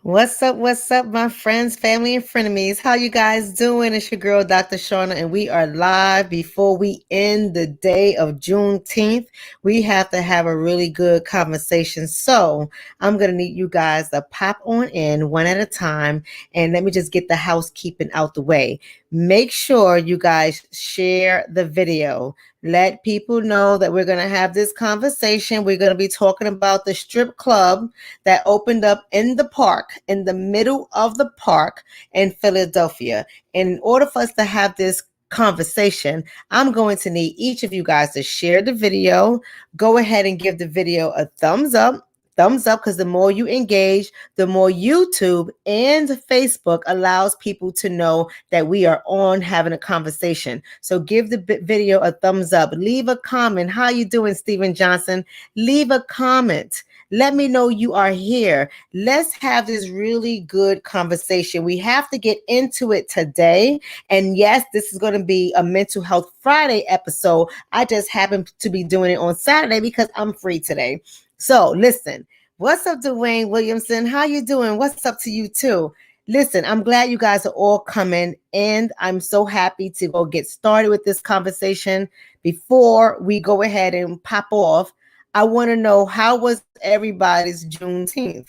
What's up, my friends, family, and frenemies? How you guys doing? It's your girl, Dr. Shonna, and we are live before we end the day of Juneteenth. We have to have a really good conversation. So I'm going to need you guys to pop on in one at a time, and let me just get the housekeeping out the way. Make sure you guys share the video. Let people know that we're going to have this conversation. We're going to be talking about the strip club that opened up in the park, in the middle of the park in Philadelphia. And in order for us to have this conversation, I'm going to need each of you guys to share the video. Go ahead and give the video a thumbs up. Thumbs up, because the more you engage, the more YouTube and Facebook allows people to know that we are on having a conversation. So give the video a thumbs up. Leave a comment. How you doing, Stephen Johnson? Leave a comment. Let me know you are here. Let's have this really good conversation. We have to get into it today. And yes, this is going to be a Mental Health Friday episode. I just happen to be doing it on Saturday because I'm free today. So listen, what's up, Dwayne Williamson? How you doing? What's up to you too? Listen, I'm glad you guys are all coming, and I'm so happy to go get started with this conversation. Before we go ahead and pop off, I want to know, how was everybody's Juneteenth?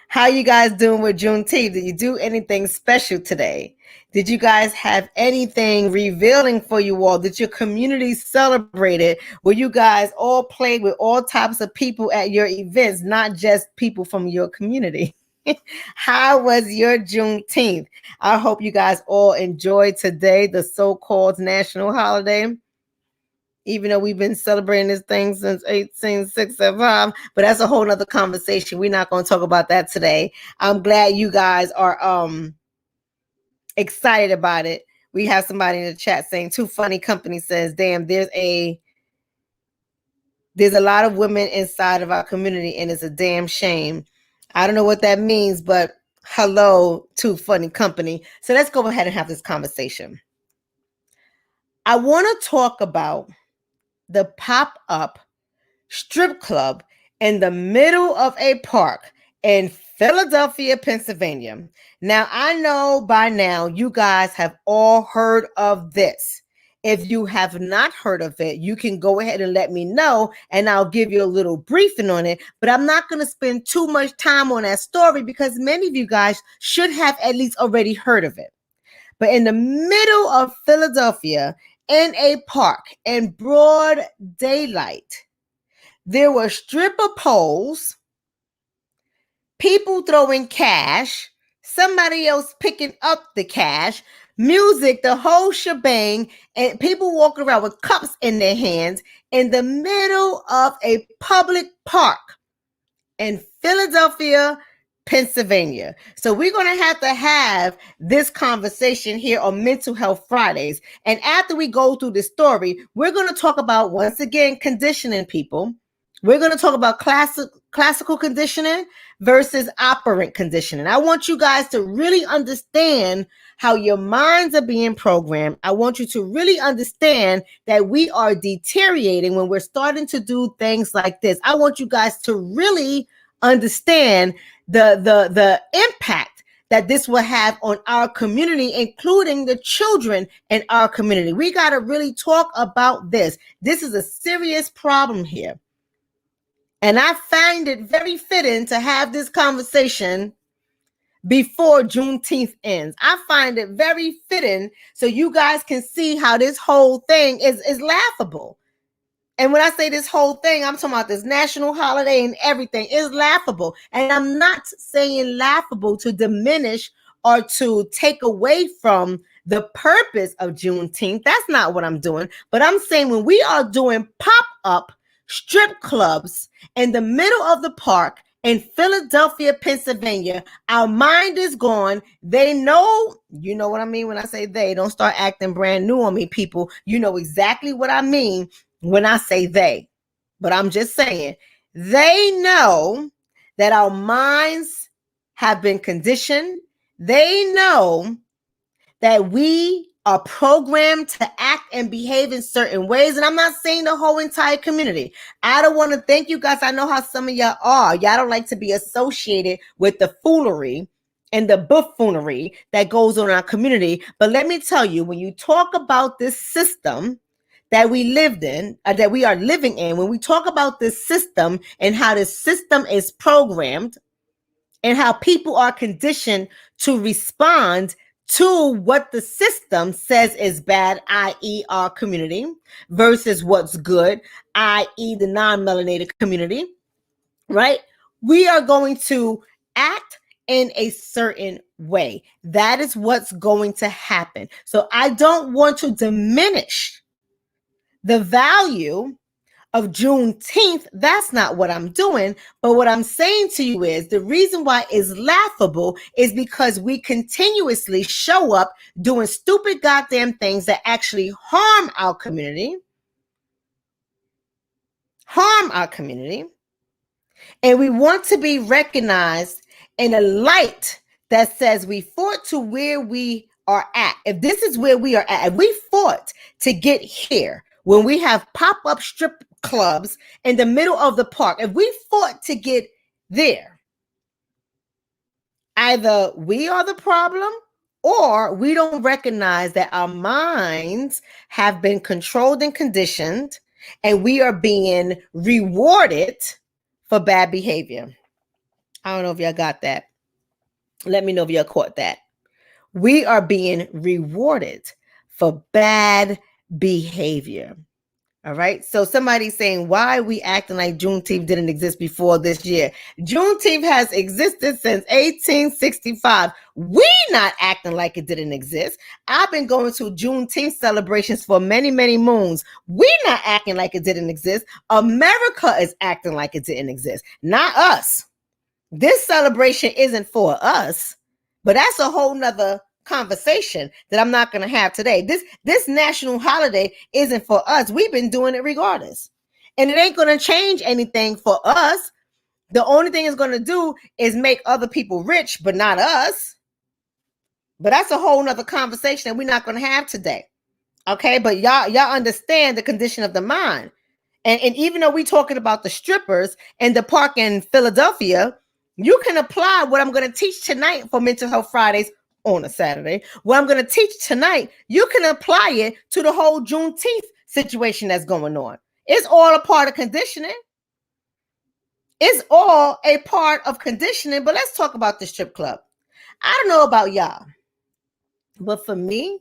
How you guys doing with Juneteenth? Did you do anything special today? Did you guys have anything revealing for you all? Did your community celebrate it? Were you guys all played with all types of people at your events, not just people from your community? How was your Juneteenth? I hope you guys all enjoyed today, the so-called national holiday. Even though we've been celebrating this thing since 1865, but that's a whole nother conversation. We're not going to talk about that today. I'm glad you guys are excited about it. We have somebody in the chat saying, Too Funny Company says, damn, there's a lot of women inside of our community, and it's a damn shame. I don't know what that means, but hello, Too Funny Company. So let's go ahead and have this conversation. I want to talk about the pop-up strip club in the middle of a park in Philadelphia, Pennsylvania. Now, I know by now you guys have all heard of this. If you have not heard of it, you can go ahead and let me know, and I'll give you a little briefing on it. But I'm not going to spend too much time on that story because many of you guys should have at least already heard of it. But in the middle of Philadelphia, in a park in broad daylight, there were stripper poles, people throwing cash, somebody else picking up the cash, music, the whole shebang, and people walking around with cups in their hands in the middle of a public park in Philadelphia, Pennsylvania. So we're going to have this conversation here on Mental Health Fridays. And after we go through the story, we're going to talk about, once again, conditioning people. We're going to talk about classical conditioning versus operant conditioning. I want you guys to really understand how your minds are being programmed. I want you to really understand that we are deteriorating when we're starting to do things like this. I want you guys to really understand the impact that this will have on our community, including the children in our community. We got to really talk about this. This is a serious problem here. And I find it very fitting to have this conversation before Juneteenth ends. I find it very fitting so you guys can see how this whole thing is laughable. And when I say this whole thing, I'm talking about this national holiday and everything is laughable. And I'm not saying laughable to diminish or to take away from the purpose of Juneteenth. That's not what I'm doing. But I'm saying when we are doing pop-up strip clubs in the middle of the park in Philadelphia, Pennsylvania, our mind is gone. They know, you know what I mean when I say they. Don't start acting brand new on me, people. You know exactly what I mean when I say they. But I'm just saying, they know that our minds have been conditioned. They know that we are programmed to act and behave in certain ways. And I'm not saying the whole entire community. I don't want to thank you guys. I know how some of y'all are. Y'all don't like to be associated with the foolery and the buffoonery that goes on in our community. But let me tell you, when you talk about this system that we lived in, that we are living in, when we talk about this system and how this system is programmed and how people are conditioned to respond to what the system says is bad, i.e. our community, versus what's good, i.e. the non-melanated community, right? We are going to act in a certain way. That is what's going to happen. So I don't want to diminish the value of Juneteenth. That's not what I'm doing. But what I'm saying to you is the reason why it's laughable is because we continuously show up doing stupid goddamn things that actually harm our community. And we want to be recognized in a light that says we fought to where we are at. If this is where we are at, if we fought to get here, when we have pop-up strip clubs in the middle of the park, if we fought to get there, either we are the problem or we don't recognize that our minds have been controlled and conditioned and we are being rewarded for bad behavior. I don't know if y'all got that. Let me know if y'all caught that. We are being rewarded for bad behavior. All right. So somebody's saying, why are we acting like Juneteenth didn't exist before this year? Juneteenth has existed since 1865. We not acting like it didn't exist. I've been going to Juneteenth celebrations for many, many moons. We not acting like it didn't exist. America is acting like it didn't exist, not us. This celebration isn't for us, but that's a whole nother conversation that I'm not going to have today. This national holiday isn't for us. We've been doing it regardless. And it ain't going to change anything for us. The only thing it's going to do is make other people rich, but not us. But that's a whole nother conversation that we're not going to have today. Okay, but y'all understand the condition of the mind. And even though we're talking about the strippers in the park in Philadelphia, you can apply what I'm going to teach tonight for Mental Health Fridays on a Saturday. What I'm going to teach tonight, you can apply it to the whole Juneteenth situation that's going on. It's all a part of conditioning. It's all a part of conditioning. But let's talk about the strip club. I don't know about y'all, but for me,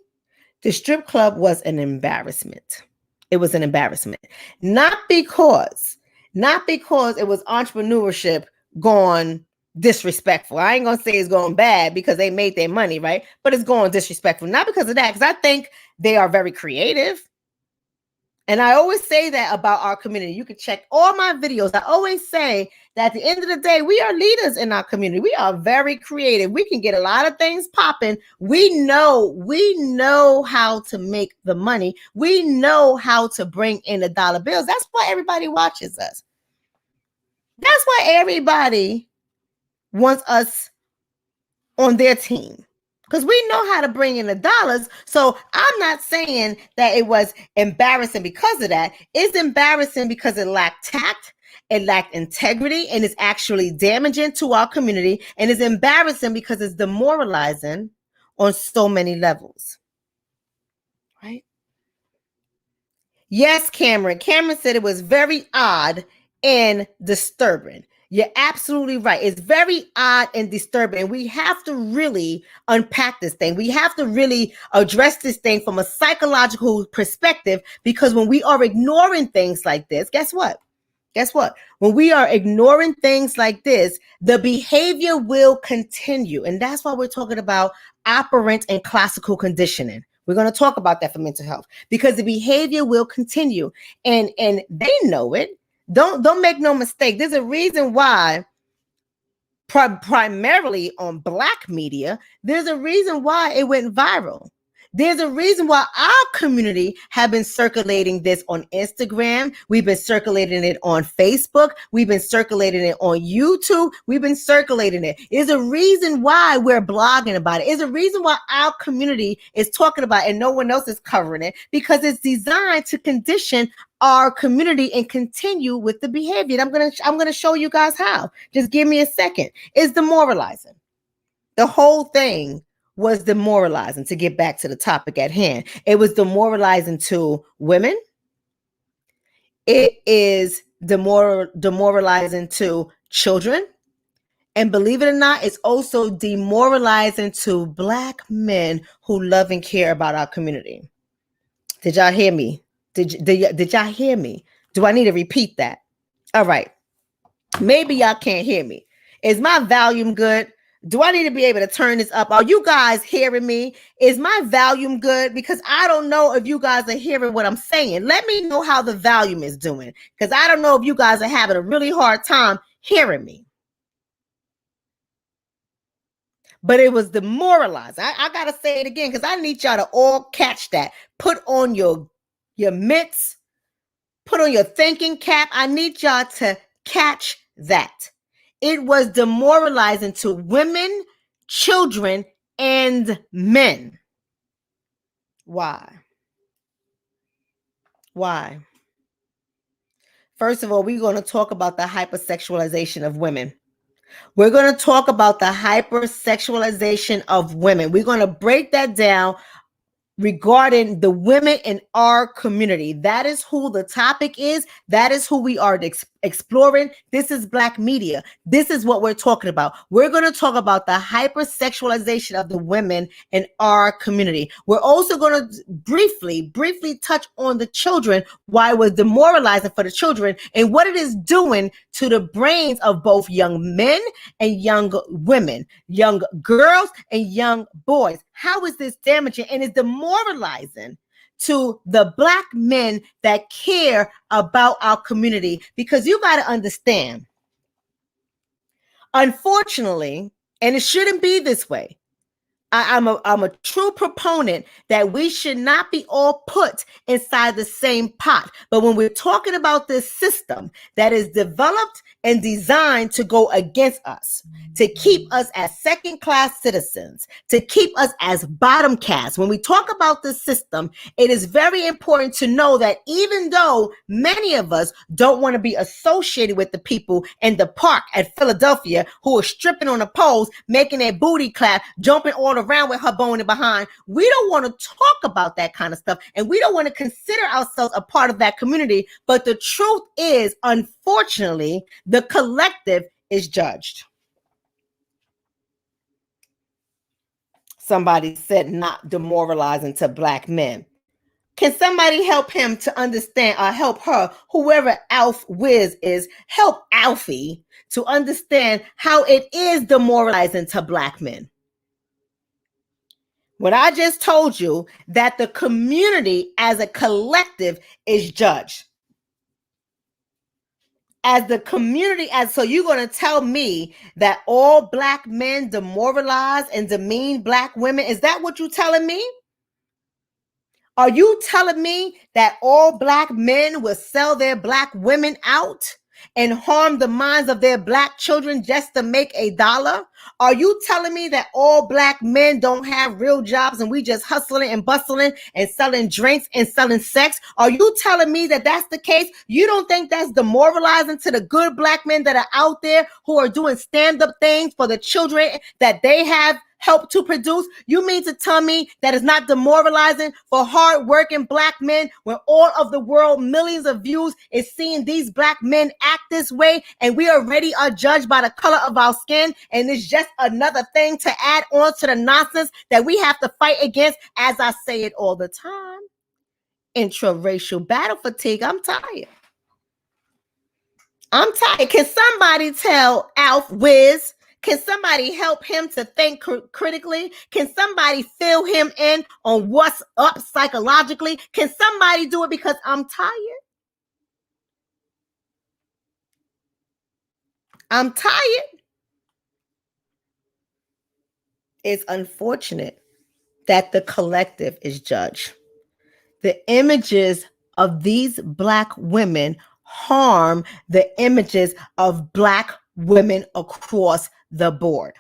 the strip club was an embarrassment. It was an embarrassment. Not because it was entrepreneurship gone disrespectful. I ain't gonna say it's going bad because they made their money, right? But it's going disrespectful. Not because of that, because I think they are very creative. And I always say that about our community. You can check all my videos. I always say that at the end of the day, we are leaders in our community. We are very creative. We can get a lot of things popping. We know how to make the money. We know how to bring in the dollar bills. That's why everybody watches us. That's why everybody wants us on their team. Because we know how to bring in the dollars. So I'm not saying that it was embarrassing because of that. It's embarrassing because it lacked tact, it lacked integrity, and it's actually damaging to our community. And it's embarrassing because it's demoralizing on so many levels. Right? Yes, Cameron. Cameron said it was very odd and disturbing. You're absolutely right. It's very odd and disturbing. We have to really unpack this thing. We have to really address this thing from a psychological perspective, because when we are ignoring things like this, guess what? Guess what? When we are ignoring things like this, the behavior will continue. And that's why we're talking about operant and classical conditioning. We're going to talk about that for mental health, because the behavior will continue, and they know it. Don't make no mistake. There's a reason why primarily on Black media, there's a reason why it went viral. There's a reason why our community have been circulating this on Instagram. We've been circulating it on Facebook. We've been circulating it on YouTube. We've been circulating it. There's a reason why we're blogging about it. There's a reason why our community is talking about it and no one else is covering it, because it's designed to condition our community and continue with the behavior. I'm gonna show you guys how. Just give me a second. It's demoralizing. The whole thing was demoralizing. To get back to the topic at hand, it was demoralizing to women. It is demoralizing to children. And believe it or not, it's also demoralizing to Black men who love and care about our community. Did y'all hear me? Did y'all hear me? Do I need to repeat that? All right. Maybe y'all can't hear me. Is my volume good? Do I need to be able to turn this up? Are you guys hearing me? Is my volume good? Because I don't know if you guys are hearing what I'm saying. Let me know how the volume is doing, because I don't know if you guys are having a really hard time hearing me. But it was demoralizing. I got to say it again, because I need y'all to all catch that. Put on your mitts. Put on your thinking cap. I need y'all to catch that. It was demoralizing to women, children, and men. Why? Why? First of all, we're going to talk about the hypersexualization of women. We're going to talk about the hypersexualization of women. We're going to break that down regarding the women in our community. That is who the topic is. That is who we are exploring. This is Black media. This is what we're talking about. We're going to talk about the hypersexualization of the women in our community. We're also going to briefly touch on the children, why it was demoralizing for the children, and what it is doing to the brains of both young men and young women, young girls and young boys. How is this damaging and is demoralizing to the Black men that care about our community? Because you got to understand, unfortunately, and it shouldn't be this way, I'm a true proponent that we should not be all put inside the same pot. But when we're talking about this system that is developed and designed to go against us, to keep us as second-class citizens, to keep us as bottom caste, when we talk about this system, it is very important to know that even though many of us don't want to be associated with the people in the park at Philadelphia who are stripping on the poles, making their booty clap, jumping all around with her bone behind, we don't want to talk about that kind of stuff, and we don't want to consider ourselves a part of that community. But the truth is, unfortunately, the collective is judged. Somebody said not demoralizing to Black men. Can somebody help him to understand, or help her, whoever Alf Wiz is, help Alfie to understand how it is demoralizing to Black men? When I just told you that the community as a collective is judged. As the community, so you're going to tell me that all Black men demoralize and demean Black women? Is that what you're telling me? Are you telling me that all Black men will sell their Black women out and harm the minds of their Black children just to make a dollar? Are you telling me that all Black men don't have real jobs and we just hustling and bustling and selling drinks and selling sex? Are you telling me that that's the case? You don't think that's demoralizing to the good Black men that are out there who are doing stand-up things for the children that they have help to produce? You mean to tell me that it's not demoralizing for hardworking Black men when all of the world, millions of views, is seeing these Black men act this way, and we already are judged by the color of our skin, and it's just another thing to add on to the nonsense that we have to fight against? As I say it all the time, intraracial battle fatigue. I'm tired. Can somebody tell Alf Wiz? Can somebody help him to think critically? Can somebody fill him in on what's up psychologically? Can somebody do it? Because I'm tired. I'm tired. It's unfortunate that the collective is judged. The images of these Black women harm the images of Black women across the board.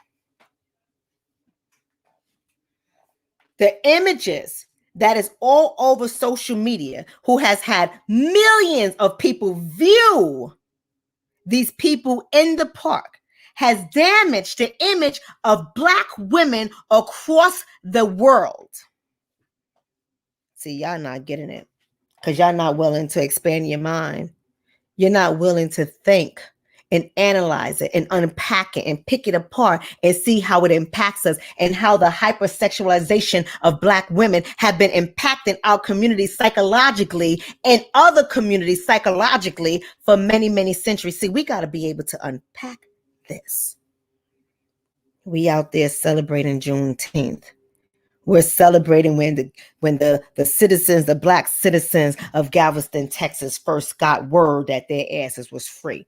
The images that is all over social media, who has had millions of people view these people in the park, has damaged the image of Black women across the world. See, y'all not getting it because y'all not willing to expand your mind. You're not willing to think and analyze it and unpack it and pick it apart and see how it impacts us and how the hypersexualization of Black women have been impacting our community psychologically and other communities psychologically for many, many centuries. See, we got to be able to unpack this. We out there celebrating Juneteenth. We're celebrating when the citizens, the Black citizens of Galveston, Texas, first got word that their asses was free.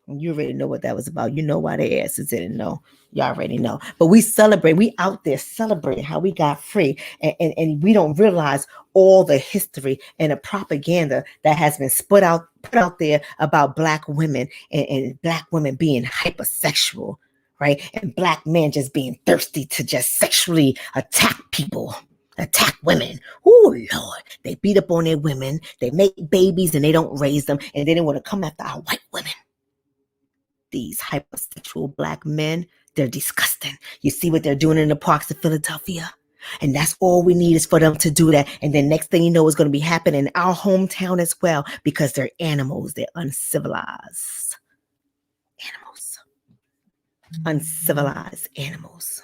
You already know what that was about. You know why their asses didn't know. You already know. But we celebrate. We out there celebrating how we got free. And we don't realize all the history and the propaganda that has been put out there about Black women and Black women being hypersexual, right? And Black men just being thirsty to just sexually attack people. Attack women. Oh, Lord. They beat up on their women. They make babies and they don't raise them. And then they want to come after our white women. These hypersexual Black men, they're disgusting. You see what they're doing in the parks of Philadelphia? And that's all we need is for them to do that. And then next thing you know is going to be happening in our hometown as well, because they're animals. They're uncivilized animals. Uncivilized animals.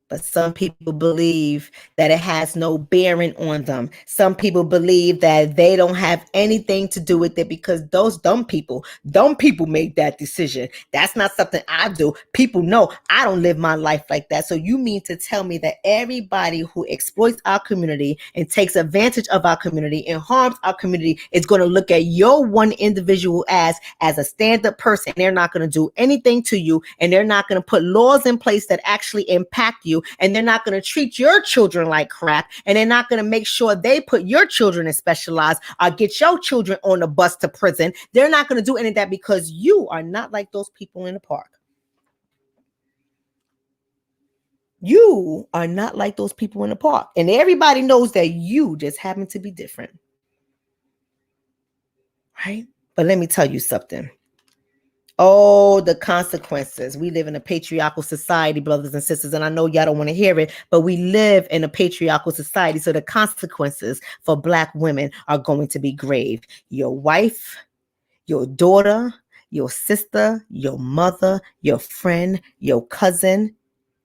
But some people believe that it has no bearing on them. Some people believe that they don't have anything to do with it because those dumb people made that decision. That's not something I do. People know I don't live my life like that. So you mean to tell me that everybody who exploits our community and takes advantage of our community and harms our community is going to look at your one individual as a stand-up person? They're not going to do anything to you, and they're not going to put laws in place that actually impact you. And they're not going to treat your children like crap. And they're not going to make sure they put your children in specialized or get your children on a bus to prison. They're not going to do any of that because you are not like those people in the park. You are not like those people in the park. And everybody knows that you just happen to be different. Right? But let me tell you something. Oh, the consequences. We live in a patriarchal society, brothers and sisters, and I know y'all don't want to hear it, but we live in a patriarchal society, so the consequences for Black women are going to be grave. Your wife, your daughter, your sister, your mother, your friend, your cousin,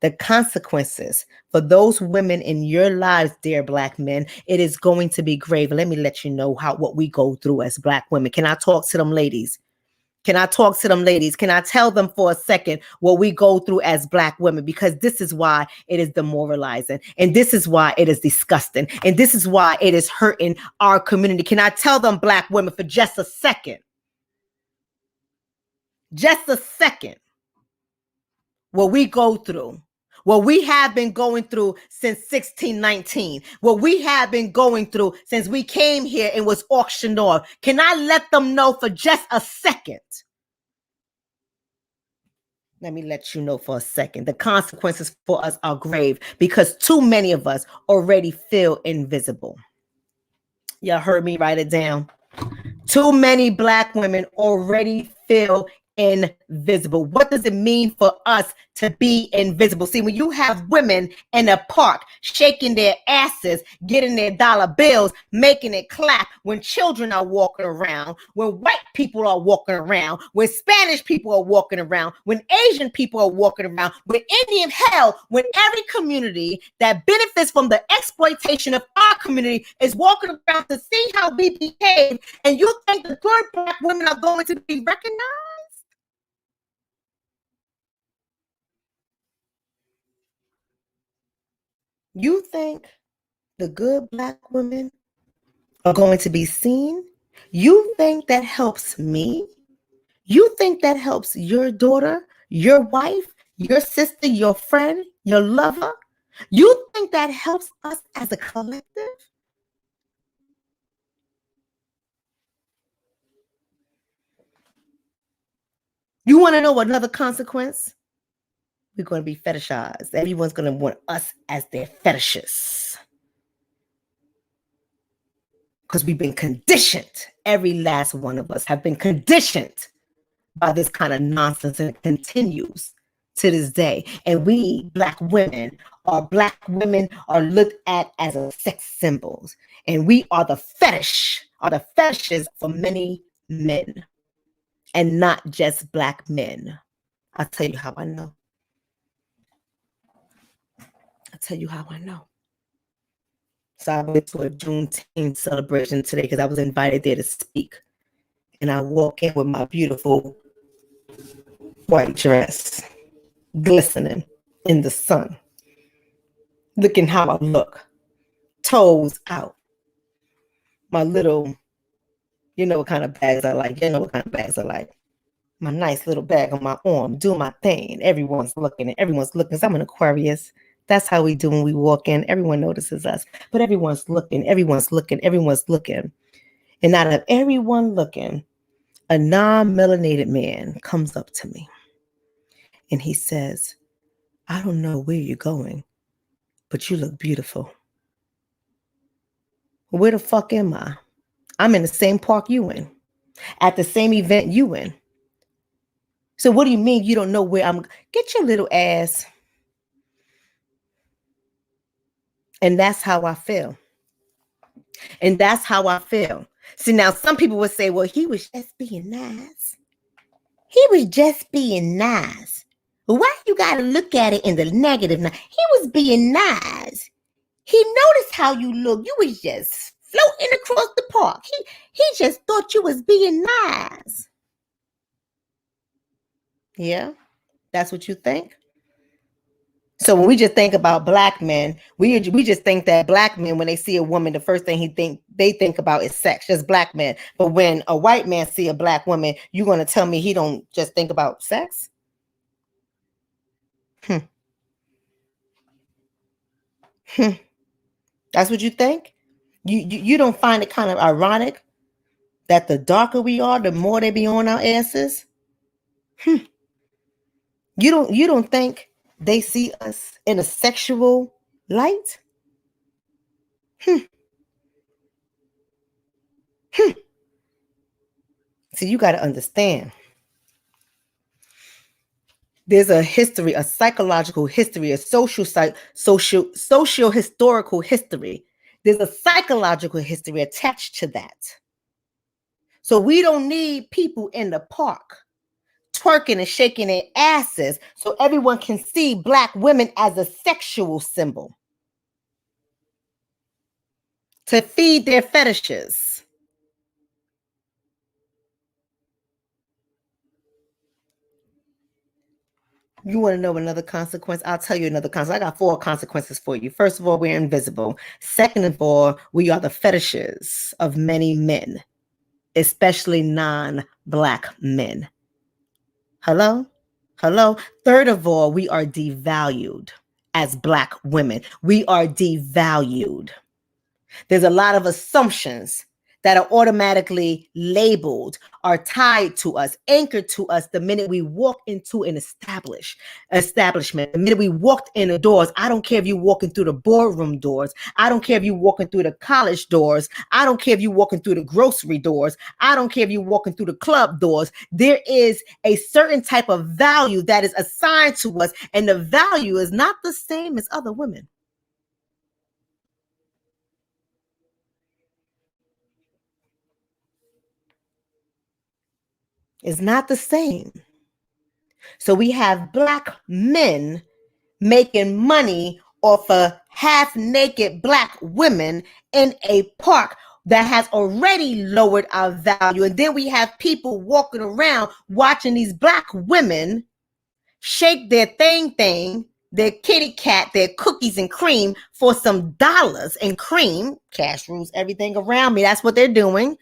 the consequences for those women in your lives, dear Black men, it is going to be grave. Let me let you know what we go through as Black women. Can I talk to them ladies? Can I talk to them ladies? Can I tell them for a second what we go through as Black women? Because this is why it is demoralizing. And this is why it is disgusting. And this is why it is hurting our community. Can I tell them, Black women, for just a second? Just a second. What we go through. What we have been going through since 1619. What we have been going through since we came here and was auctioned off. Can I let them know for just a second? Let me let you know for a second. The consequences for us are grave because too many of us already feel invisible. Y'all heard me write it down. Too many Black women already feel invisible. What does it mean for us to be invisible? See, when you have women in a park shaking their asses, getting their dollar bills, making it clap, when children are walking around, when white people are walking around, when Spanish people are walking around, when Asian people are walking around, when Indian, hell, when every community that benefits from the exploitation of our community is walking around to see how we behave, and you think the good Black women are going to be recognized? You think the good Black women are going to be seen? You think that helps me? You think that helps your daughter, your wife, your sister, your friend, your lover. You think that helps us as a collective? You want to know another consequence? We're going to be fetishized. Everyone's going to want us as their fetishes. Because we've been conditioned. Every last one of us have been conditioned by this kind of nonsense, and it continues to this day. And we black women are looked at as a sex symbols. And we are the fetishes for many men. And not just black men. I'll tell you how I know. So I went to a Juneteenth celebration today because I was invited there to speak. And I walk in with my beautiful white dress, glistening in the sun. Looking how I look. Toes out. My little, you know what kind of bags I like. My nice little bag on my arm, doing my thing. Everyone's looking. So I'm an Aquarius. That's how we do when we walk in. Everyone notices us. But everyone's looking. And out of everyone looking, a non-melanated man comes up to me. And he says, I don't know where you're going, but you look beautiful. Where the fuck am I? I'm in the same park you in. At the same event you in. So what do you mean you don't know where I'm? Get your little ass. And that's how I feel. See, now some people would say, well, he was just being nice. Why you got to look at it in the negative now? He was being nice. He noticed how you look. You was just floating across the park. He just thought you was being nice. Yeah, that's what you think? So when we just think about black men, we just think that black men, when they see a woman, the first thing they think about is sex, just black men. But when a white man see a black woman, you're going to tell me he don't just think about sex? That's what you think? You don't find it kind of ironic that the darker we are, the more they be on our asses? You don't think they see us in a sexual light? So you got to understand. There's a history, a psychological history, a social historical history. There's a psychological history attached to that. So we don't need people in the park twerking and shaking their asses so everyone can see black women as a sexual symbol to feed their fetishes. You want to know another consequence? I'll tell you another consequence. I got 4 consequences for you. First of all, we're invisible. Second of all, we are the fetishes of many men, especially non-black men. Hello? Third of all, we are devalued as black women. We are devalued. There's a lot of assumptions that are automatically labeled, are tied to us, anchored to us the minute we walk into an establishment. The minute we walked in the doors, I don't care if you're walking through the boardroom doors. I don't care if you're walking through the college doors. I don't care if you're walking through the grocery doors. I don't care if you're walking through the club doors. There is a certain type of value that is assigned to us, and the value is not the same as other women. It's not the same. So we have black men making money off of half-naked black women in a park that has already lowered our value. And then we have people walking around watching these black women shake their thing, their kitty cat, their cookies and cream for some dollars and cream. Cash rules everything around me. That's what they're doing.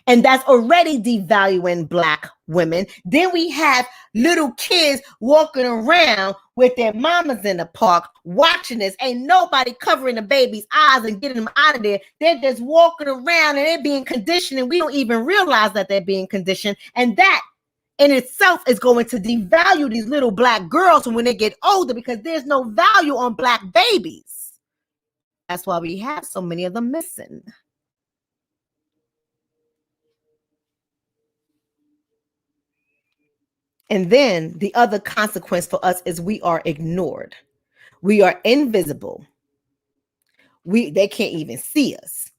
And that's already devaluing Black women. Then we have little kids walking around with their mamas in the park watching this. Ain't nobody covering the baby's eyes and getting them out of there. They're just walking around and they're being conditioned, and we don't even realize that they're being conditioned. And that in itself is going to devalue these little Black girls when they get older, because there's no value on Black babies. That's why we have so many of them missing. And then the other consequence for us is we are ignored. We are invisible. They can't even see us.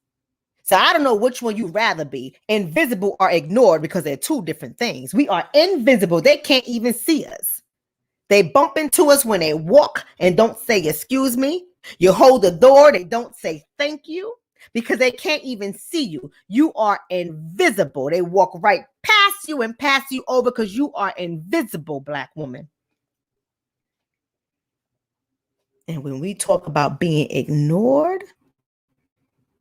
So I don't know which one you'd rather be, invisible or ignored, because they're two different things. We are invisible. They can't even see us. They bump into us when they walk and don't say, excuse me. You hold the door, they don't say thank you, because they can't even see you. You are invisible. They walk right past you and pass you over because you are invisible, Black woman. And when we talk about being ignored,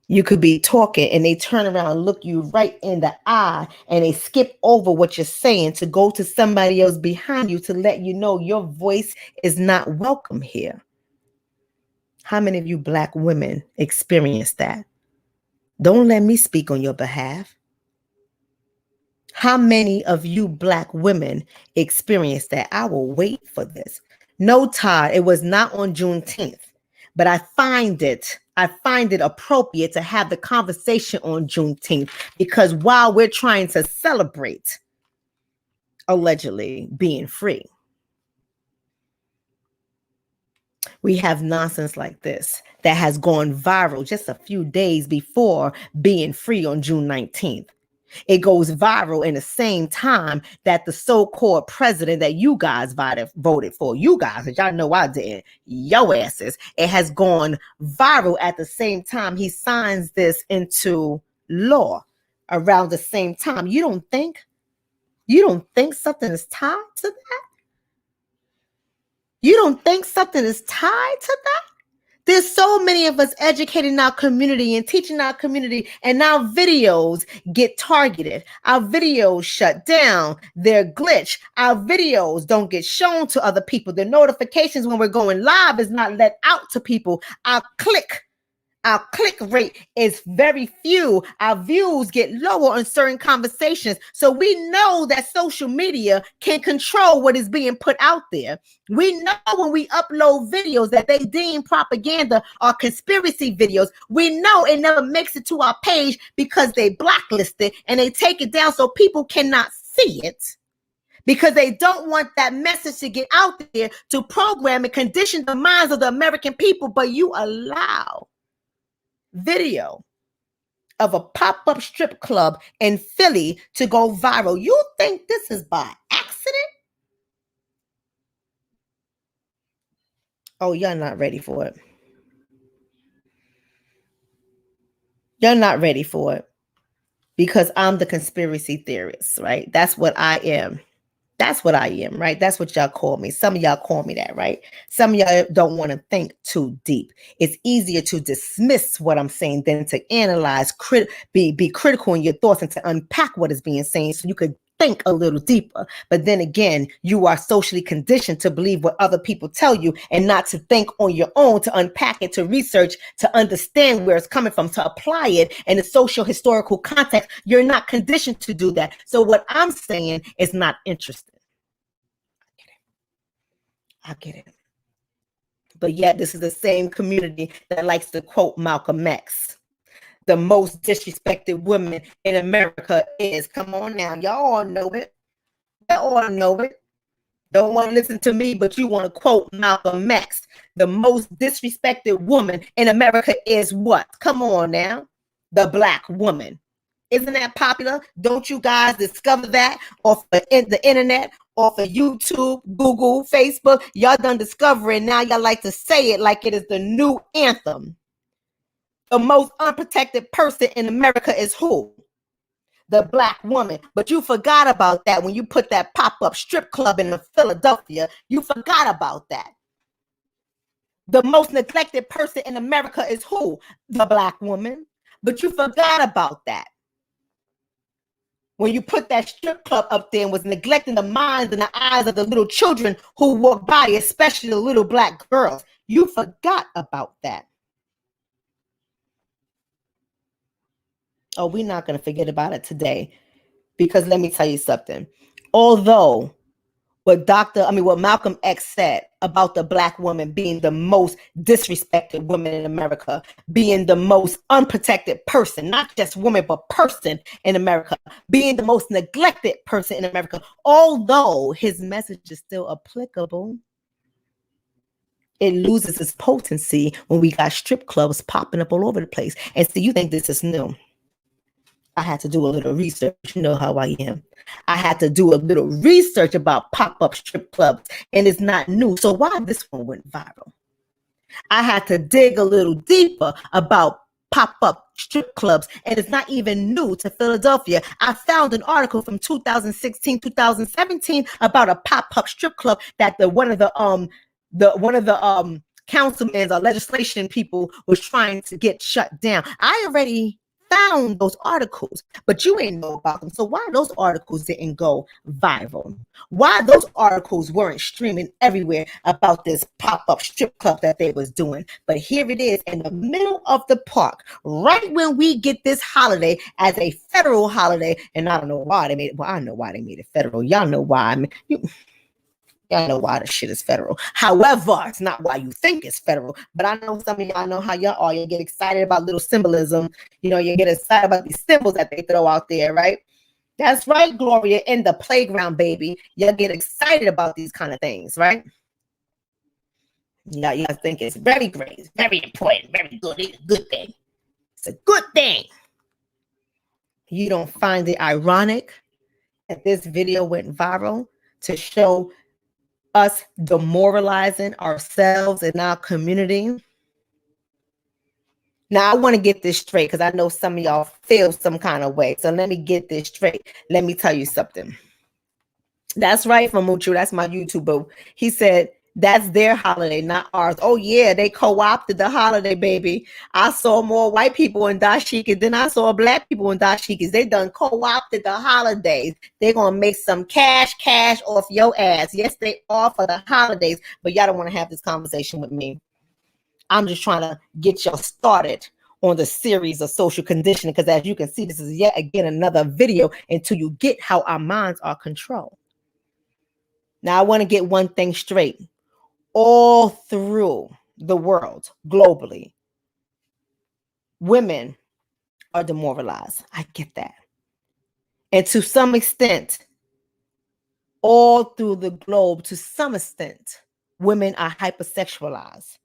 you could be talking and they turn around and look you right in the eye and they skip over what you're saying to go to somebody else behind you to let you know your voice is not welcome here. How many of you Black women experience that? Don't let me speak on your behalf. How many of you Black women experience that? I will wait for this. No, Todd, it was not on Juneteenth, but I find it appropriate to have the conversation on Juneteenth, because while we're trying to celebrate allegedly being free, we have nonsense like this that has gone viral just a few days before being free on June 19th. It goes viral in the same time that the so-called president that you guys voted for, you guys, and y'all know I didn't, yo asses, it has gone viral at the same time he signs this into law around the same time. You don't think something is tied to that? You don't think something is tied to that? There's so many of us educating our community and teaching our community, and our videos get targeted. Our videos shut down. They're glitched. Our videos don't get shown to other people. The notifications when we're going live is not let out to people. Our click rate is very few. Our views get lower on certain conversations. So we know that social media can control what is being put out there. We know when we upload videos that they deem propaganda or conspiracy videos, we know it never makes it to our page because they blacklist it and they take it down so people cannot see it, because they don't want that message to get out there to program and condition the minds of the American people. But you allow video of a pop-up strip club in Philly to go viral. You think this is by accident? Oh, y'all not ready for it. You're not ready for it, because I'm the conspiracy theorist, right? That's what I am. That's what I am, right? That's what y'all call me. Some of y'all call me that, right? Some of y'all don't want to think too deep. It's easier to dismiss what I'm saying than to analyze, be critical in your thoughts and to unpack what is being said so you could think a little deeper. But then again, you are socially conditioned to believe what other people tell you and not to think on your own, to unpack it, to research, to understand where it's coming from, to apply it in a social historical context. You're not conditioned to do that. So what I'm saying is not interesting. I get it. But yet this is the same community that likes to quote Malcolm X. The most disrespected woman in America is, come on now, y'all all know it. Y'all all know it. Don't want to listen to me, but you want to quote Malcolm X. The most disrespected woman in America is what? Come on now. The Black woman. Isn't that popular? Don't you guys discover that off the internet, off of YouTube, Google, Facebook? Y'all done discover it. Now y'all like to say it like it is the new anthem. The most unprotected person in America is who? The Black woman. But you forgot about that when you put that pop-up strip club in Philadelphia. You forgot about that. The most neglected person in America is who? The Black woman. But you forgot about that. when you put that strip club up there and was neglecting the minds and the eyes of the little children who walk by, especially the little black girls. You forgot about that. Oh, we're not going to forget about it today, because let me tell you something. Although what Malcolm X said about the black woman being the most disrespected woman in America, being the most unprotected person, not just woman, but person in America, being the most neglected person in America, although his message is still applicable, it loses its potency when we got strip clubs popping up all over the place. And so you think this is new. I had to do a little research. You know how I am. I had to do a little research about pop-up strip clubs, and it's not new. So why this one went viral? I had to dig a little deeper about pop-up strip clubs, and it's not even new to Philadelphia. I found an article from 2016, 2017 about a pop-up strip club that one of the councilmen or legislation people was trying to get shut down. I already found those articles, but you ain't know about them. So why those articles didn't go viral? Why those articles weren't streaming everywhere about this pop-up strip club that they was doing? But here it is in the middle of the park, right when we get this holiday as a federal holiday. And I don't know why they made it. Well, I know why they made it federal. Y'all know why. Y'all know why the shit is federal. However, it's not why you think it's federal. But I know some of y'all know how y'all are. You get excited about little symbolism. You know, you get excited about these symbols that they throw out there, right? That's right, Gloria, in the playground, baby. Y'all get excited about these kind of things, right? Y'all think it's very great, it's very important, very good. It's a good thing. It's a good thing. You don't find it ironic that this video went viral to show us demoralizing ourselves and our community? Now, I want to get this straight because I know some of y'all feel some kind of way. So let me get this straight. Let me tell you something. That's right, from Muchu. That's my YouTuber. He said, that's their holiday, not ours. Oh, yeah, they co-opted the holiday, baby. I saw more white people in dashikis than I saw black people in dashikis. They done co-opted the holidays. They're going to make some cash off your ass. Yes, they are for the holidays, but y'all don't want to have this conversation with me. I'm just trying to get y'all started on the series of social conditioning, because as you can see, this is yet again another video until you get how our minds are controlled. Now, I want to get one thing straight. All through the world, globally, women are demoralized. I get that. And to some extent, all through the globe, to some extent, women are hypersexualized.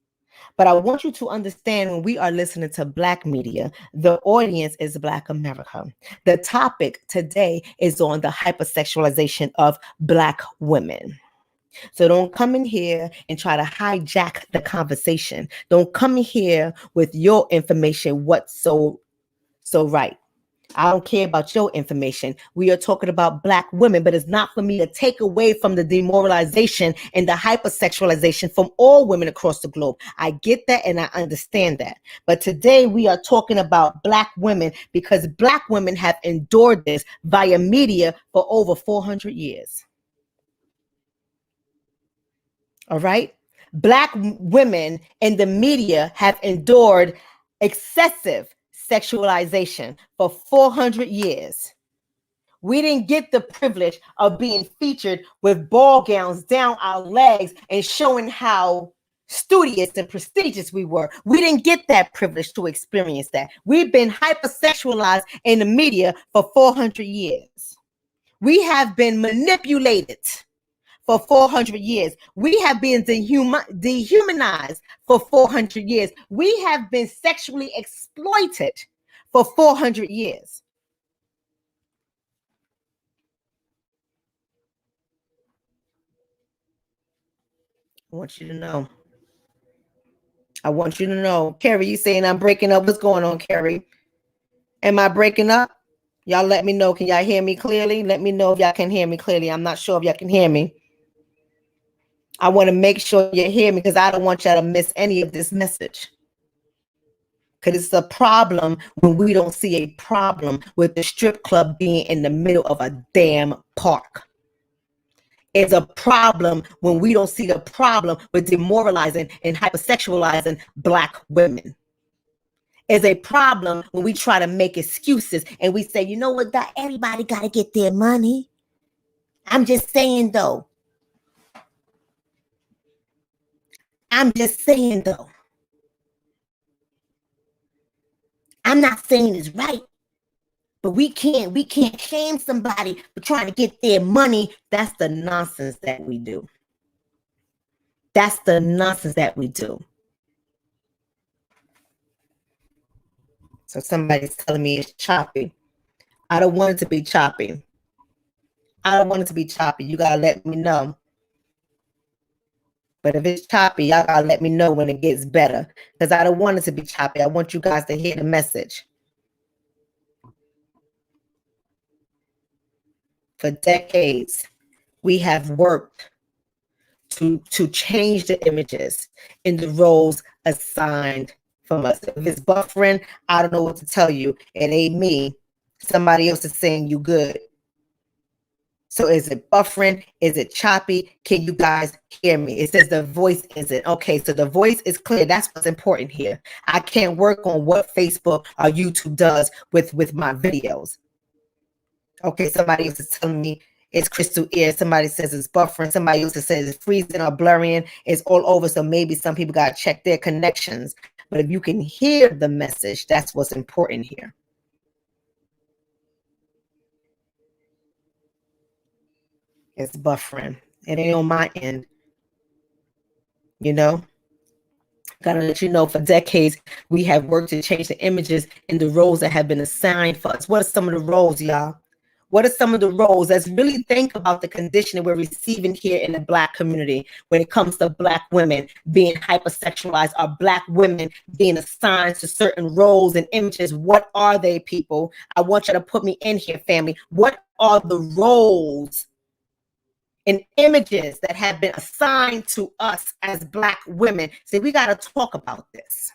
But I want you to understand, when we are listening to Black media, the audience is Black America. The topic today is on the hypersexualization of Black women. So don't come in here and try to hijack the conversation. Don't come in here with your information what's so right. I don't care about your information. We are talking about Black women, but it's not for me to take away from the demoralization and the hypersexualization from all women across the globe. I get that and I understand that. But today we are talking about Black women because Black women have endured this via media for over 400 years. All right. Black women in the media have endured excessive sexualization for 400 years. We didn't get the privilege of being featured with ball gowns down our legs and showing how studious and prestigious we were. We didn't get that privilege to experience that. We've been hypersexualized in the media for 400 years. We have been manipulated for 400 years. We have been dehumanized for 400 years. We have been sexually exploited for 400 years. I want you to know. I want you to know. Carrie, you saying I'm breaking up. What's going on, Carrie? Am I breaking up? Y'all let me know. Can y'all hear me clearly? Let me know if y'all can hear me clearly. I'm not sure if y'all can hear me. I want to make sure you hear me because I don't want y'all to miss any of this message. Because it's a problem when we don't see a problem with the strip club being in the middle of a damn park. It's a problem when we don't see the problem with demoralizing and hypersexualizing Black women. It's a problem when we try to make excuses and we say, you know what, God, everybody got to get their money. I'm just saying, though. I'm not saying it's right. But we can't shame somebody for trying to get their money. That's the nonsense that we do. That's the nonsense that we do. So somebody's telling me it's choppy. I don't want it to be choppy. I don't want it to be choppy. You gotta let me know. But if it's choppy, y'all gotta let me know when it gets better. Because I don't want it to be choppy. I want you guys to hear the message. For decades, we have worked to change the images in the roles assigned from us. If it's buffering, I don't know what to tell you. It ain't me. Somebody else is saying you good. So is it buffering? Is it choppy? Can you guys hear me? It says the voice isn't. Okay, so the voice is clear. That's what's important here. I can't work on what Facebook or YouTube does with my videos. Okay, somebody else is telling me it's crystal clear. Somebody says it's buffering. Somebody else says it's freezing or blurring. It's all over. So maybe some people got to check their connections. But if you can hear the message, that's what's important here. It's buffering. It ain't on my end. You know? Gotta let you know, for decades, we have worked to change the images and the roles that have been assigned for us. What are some of the roles, y'all? What are some of the roles? Let's really think about the conditioning we're receiving here in the Black community when it comes to Black women being hypersexualized, or Black women being assigned to certain roles and images. What are they, people? I want you to put me in here, family. What are the roles and images that have been assigned to us as Black women? See, we got to talk about this.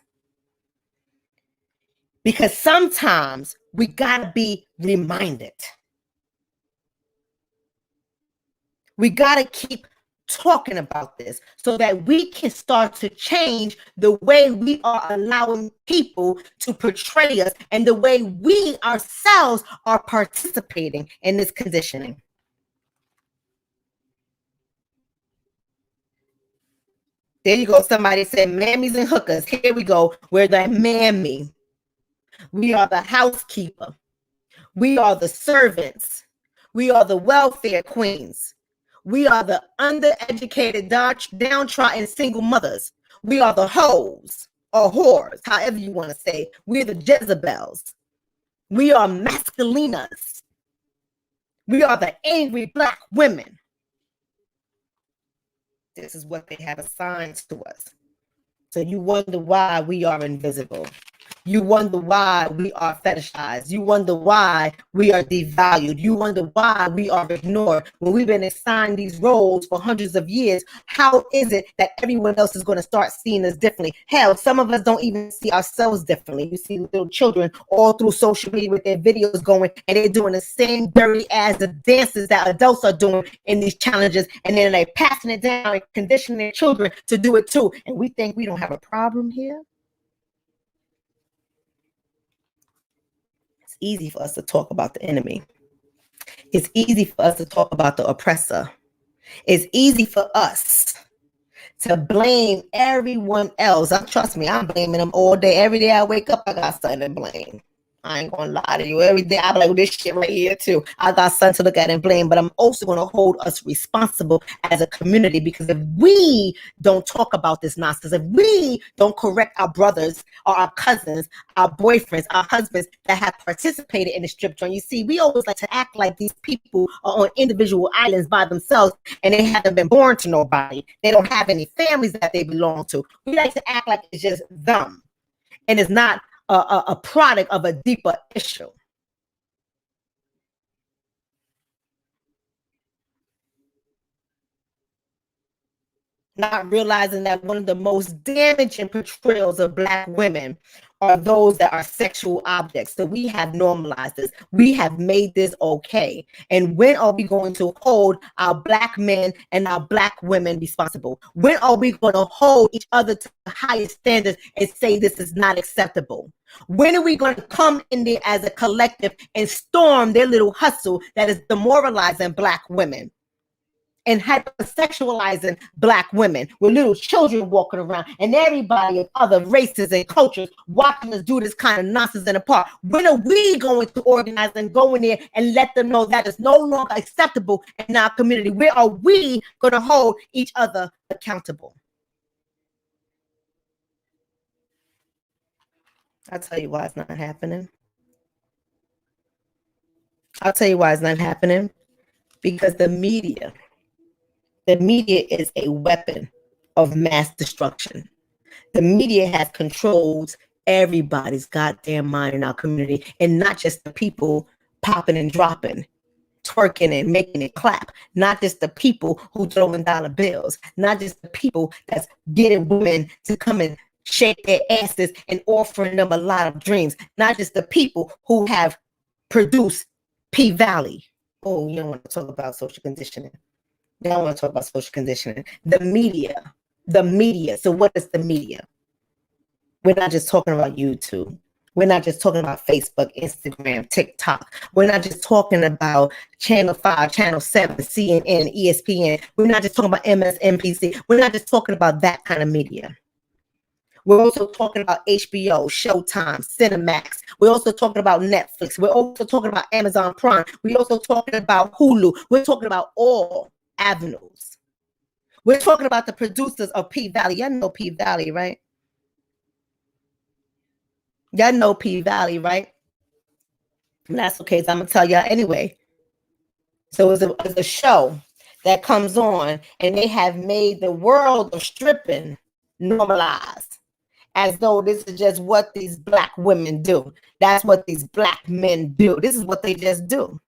Because sometimes we got to be reminded. We got to keep talking about this so that we can start to change the way we are allowing people to portray us and the way we ourselves are participating in this conditioning. There you go. Somebody said mammies and hookers. Here we go. We're the mammy. We are the housekeeper. We are the servants. We are the welfare queens. We are the undereducated, downtrodden single mothers. We are the hoes or whores, however you want to say. We're the Jezebels. We are masculinas. We are the angry Black women. This is what they have assigned to us. So you wonder why we are invisible. You wonder why we are fetishized. You wonder why we are devalued. You wonder why we are ignored. When we've been assigned these roles for hundreds of years, how is it that everyone else is going to start seeing us differently? Hell, some of us don't even see ourselves differently. You see little children all through social media with their videos going, and they're doing the same dirty as the dances that adults are doing in these challenges, and then they're passing it down and conditioning their children to do it too. And we think we don't have a problem here. It's easy for us to talk about the enemy. It's easy for us to talk about the oppressor. It's easy for us to blame everyone else. Trust me, I'm blaming them all day. Every day I wake up, I got something to blame. I ain't gonna lie to you. Every day I'm like, this shit right here too. I got something to look at and blame, but I'm also gonna hold us responsible as a community, because if we don't talk about this nonsense, if we don't correct our brothers or our cousins, our boyfriends, our husbands that have participated in the strip joint, you see, we always like to act like these people are on individual islands by themselves and they haven't been born to nobody. They don't have any families that they belong to. We like to act like it's just them and it's not a product of a deeper issue. Not realizing that one of the most damaging portrayals of Black women are those that are sexual objects. So we have normalized this. We have made this okay. And when are we going to hold our Black men and our Black women responsible? When are we going to hold each other to the highest standards and say this is not acceptable? When are we going to come in there as a collective and storm their little hustle that is demoralizing Black women and hypersexualizing Black women with little children walking around and everybody of other races and cultures watching us do this kind of nonsense in the park? When are we going to organize and go in there and let them know that is no longer acceptable in our community? Where are we going to hold each other accountable? I'll tell you why it's not happening. I'll tell you why it's not happening. Because the media is a weapon of mass destruction. The media has controlled everybody's goddamn mind in our community, and not just the people popping and dropping, twerking and making it clap, not just the people who throwing dollar bills, not just the people that's getting women to come and shake their asses and offering them a lot of dreams, not just the people who have produced P-Valley. Oh, you don't want to talk about social conditioning. You don't want to talk about social conditioning. The media. So what is the media? We're not just talking about YouTube. We're not just talking about Facebook, Instagram, TikTok. We're not just talking about Channel 5, Channel 7, CNN, ESPN. We're not just talking about MSNBC. We're not just talking about that kind of media. We're also talking about HBO, Showtime, Cinemax. We're also talking about Netflix. We're also talking about Amazon Prime. We're also talking about Hulu. We're talking about all avenues. We're talking about the producers of P-Valley. Y'all know P-Valley, right? Y'all know P-Valley, right? And that's okay, so I'm going to tell y'all anyway. So it's a show that comes on, and they have made the world of stripping normalized, as though this is just what these Black women do. That's what these Black men do. This is what they just do.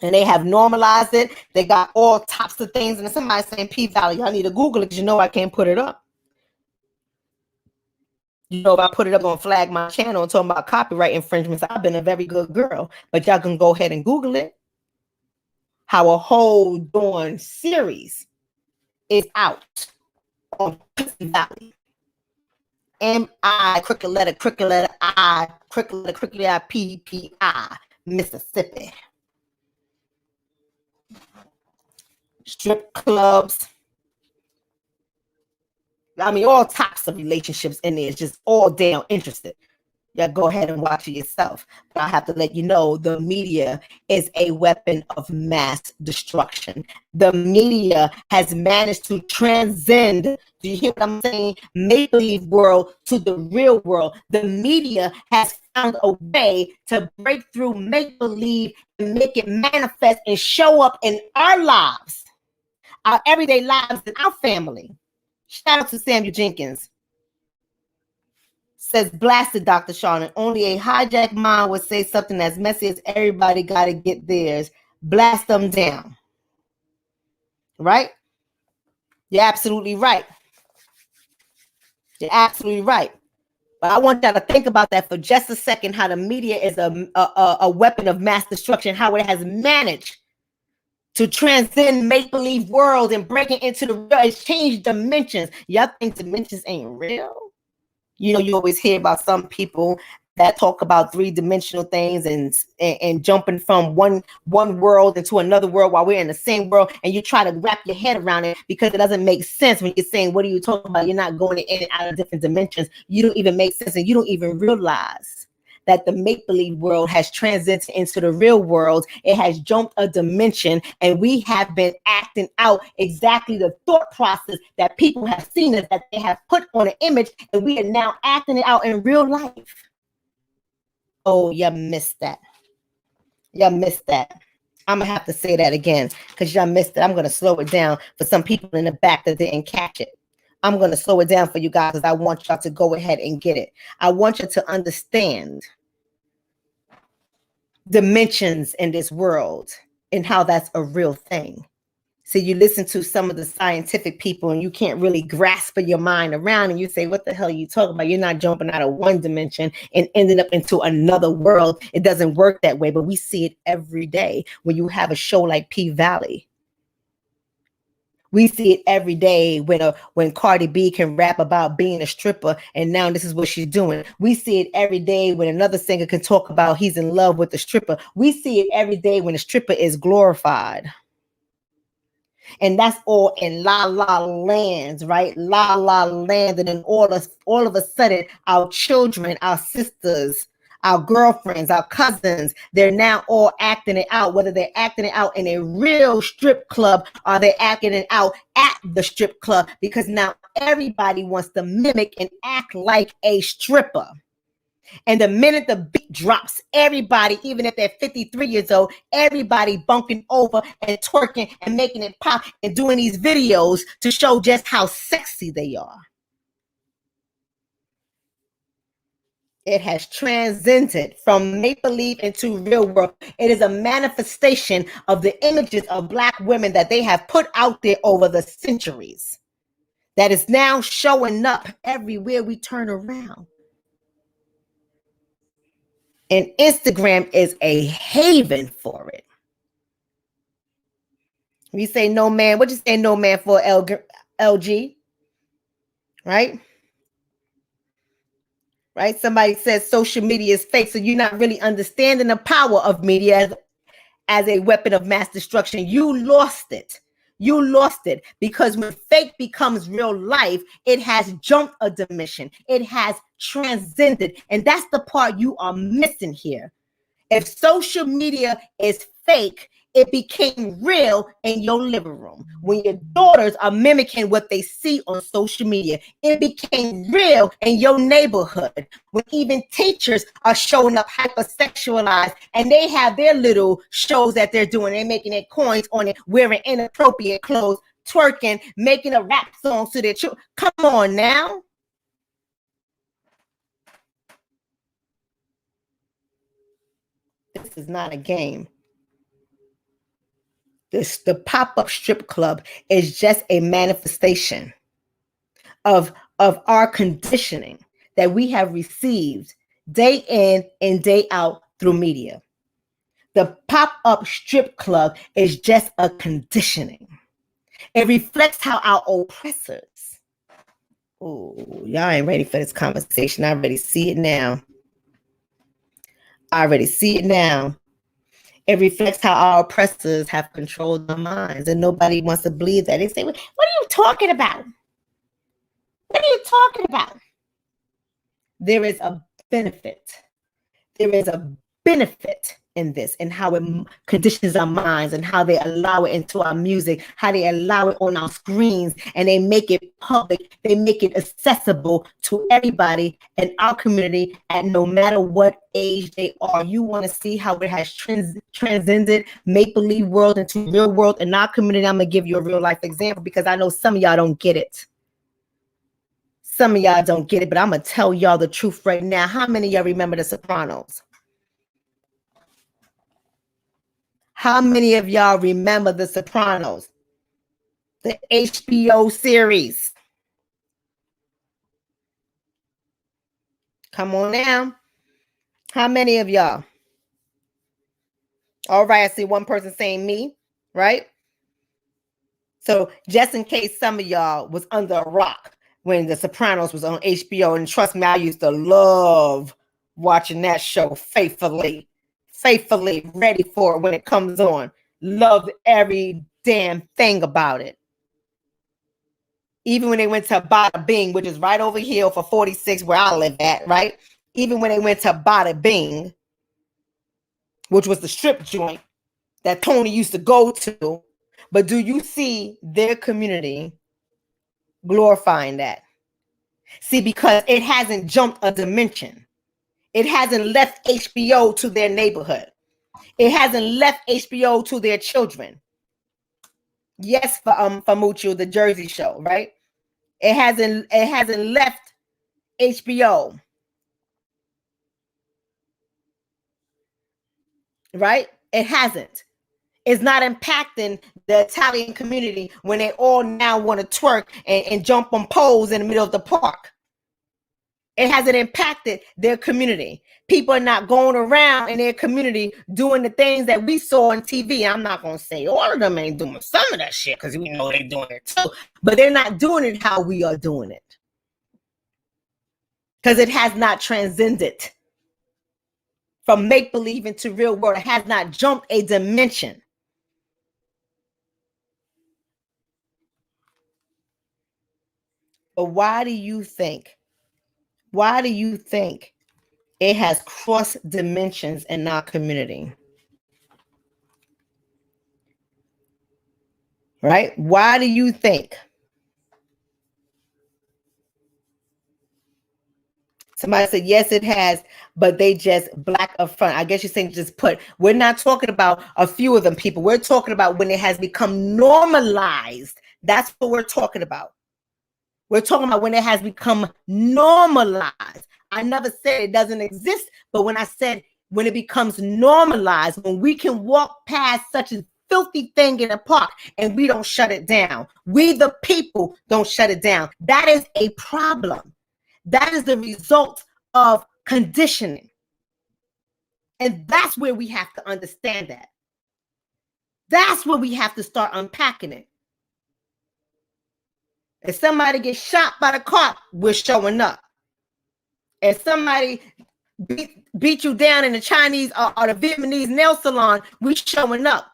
And they have normalized it. They got all types of things. And somebody saying P-Valley, y'all need to Google it because you know I can't put it up. You know, if I put it up on Flag My Channel and talking about copyright infringements, I've been a very good girl. But y'all can go ahead and Google it. How a whole darn series is out on P-Valley. M-I, crooked letter I, crooked letter P-P-I, Mississippi. Strip clubs. I mean, all types of relationships in there. It's just all damn interested. Yeah, go ahead and watch it yourself. But I have to let you know the media is a weapon of mass destruction. The media has managed to transcend, do you hear what I'm saying? Make-believe world to the real world. The media has found a way to break through make-believe and make it manifest and show up in our lives, our everyday lives, and our family. Shout out to Samuel Jenkins. Says, blasted Dr. Shonna. Only a hijacked mind would say something as messy as everybody got to get theirs. Blast them down. Right? You're absolutely right. You're absolutely right. But I want y'all to think about that for just a second, how the media is a weapon of mass destruction, how it has managed to transcend make-believe world and break it into the real. It's changed dimensions. Y'all think dimensions ain't real? You know, you always hear about some people that talk about three-dimensional things and jumping from one world into another world while we're in the same world, and you try to wrap your head around it because it doesn't make sense when you're saying, what are you talking about? You're not going in and out of different dimensions. You don't even make sense, and you don't even realize that the make-believe world has transcended into the real world. It has jumped a dimension, and we have been acting out exactly the thought process that people have seen us, that they have put on an image, and we are now acting it out in real life. Oh, you missed that. You missed that. I'm going to have to say that again because y'all missed it. I'm going to slow it down for some people in the back that didn't catch it. I'm going to slow it down for you guys because I want y'all to go ahead and get it. I want you to understand dimensions in this world and how that's a real thing. So you listen to some of the scientific people and you can't really grasp your mind around, and you say, what the hell are you talking about? You're not jumping out of one dimension and ending up into another world. It doesn't work that way, but we see it every day when you have a show like P-Valley. We see it every day when Cardi B can rap about being a stripper, and now this is what she's doing. We see it every day when another singer can talk about he's in love with the stripper. We see it every day when a stripper is glorified. And that's all in La La Lands, right? La La Land. And then all of a sudden, our children, our sisters, our girlfriends, our cousins, they're now all acting it out, whether they're acting it out in a real strip club or they're acting it out at the strip club, because now everybody wants to mimic and act like a stripper. And the minute the beat drops, everybody, even if they're 53 years old, everybody bunking over and twerking and making it pop and doing these videos to show just how sexy they are. It has transcended from make-believe into real world. It is a manifestation of the images of Black women that they have put out there over the centuries that is now showing up everywhere we turn around. And Instagram is a haven for it. We say no man. What you say no man for, LG? Right? Right? Somebody says social media is fake, so you're not really understanding the power of media as a weapon of mass destruction. You lost it. You lost it, because when fake becomes real life, it has jumped a dimension. It has transcended. And that's the part you are missing here. If social media is fake, it became real in your living room. When your daughters are mimicking what they see on social media, it became real in your neighborhood. When even teachers are showing up hypersexualized and they have their little shows that they're doing, they're making their coins on it, wearing inappropriate clothes, twerking, making a rap song to their children. Come on now. This is not a game. The pop-up strip club is just a manifestation of our conditioning that we have received day in and day out through media. The pop-up strip club is just a conditioning. It reflects how our oppressors. Oh, y'all ain't ready for this conversation. I already see it now. It reflects how our oppressors have controlled our minds, and nobody wants to believe that. They say, what are you talking about? What are you talking about? There is a benefit. There is a benefit in this, and how it conditions our minds, and how they allow it into our music, how they allow it on our screens, and they make it public. They make it accessible to everybody in our community, and no matter what age they are. You want to see how it has transcended make-believe world into real world in our community? I'm going to give you a real life example, because I know some of y'all don't get it. Some of y'all don't get it, but I'm going to tell y'all the truth right now. How many of y'all remember The Sopranos? How many of y'all remember The Sopranos? The HBO series. Come on now. How many of y'all? All right, I see one person saying me, right? So just in case some of y'all was under a rock when The Sopranos was on HBO, and trust me, I used to love watching that show faithfully, ready for it when it comes on. Loved every damn thing about it. Even when they went to Bada Bing, which is right over here for 46 where I live at, right? Even when they went to Bada Bing, which was the strip joint that Tony used to go to. But do you see their community glorifying that? See, because it hasn't jumped a dimension. It hasn't left HBO to their neighborhood. It hasn't left HBO to their children. Yes, for Mucho, the Jersey Show, right? It hasn't left HBO. Right? It hasn't. It's not impacting the Italian community when they all now want to twerk and jump on poles in the middle of the park. It hasn't impacted their community. People are not going around in their community doing the things that we saw on TV. I'm not going to say all of them ain't doing some of that shit because we know they're doing it too. But they're not doing it how we are doing it. Because it has not transcended from make-believe into real world. It has not jumped a dimension. But why do you think it has crossed dimensions in our community? Right? Why do you think? Somebody said, yes, it has, but they just black up front. I guess you're saying just put. We're not talking about a few of them people. We're talking about when it has become normalized. That's what we're talking about. We're talking about when it has become normalized. I never said it doesn't exist, but when I said when it becomes normalized, when we can walk past such a filthy thing in a park and we don't shut it down. We, the people, don't shut it down. That is a problem. That is the result of conditioning. And that's where we have to understand that. That's where we have to start unpacking it. If somebody gets shot by the cop, we're showing up. If somebody beat you down in the Chinese or the Vietnamese nail salon, we're showing up.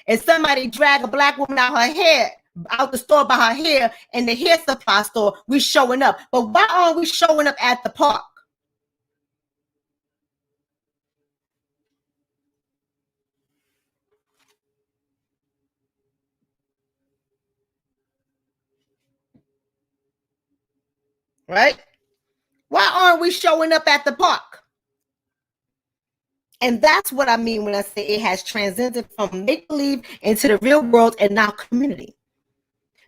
If somebody drag a black woman out the store by her hair in the hair supply store, we're showing up. But why aren't we showing up at the park? Right? Why aren't we showing up at the park? And that's what I mean when I say it has transcended from make-believe into the real world and now community.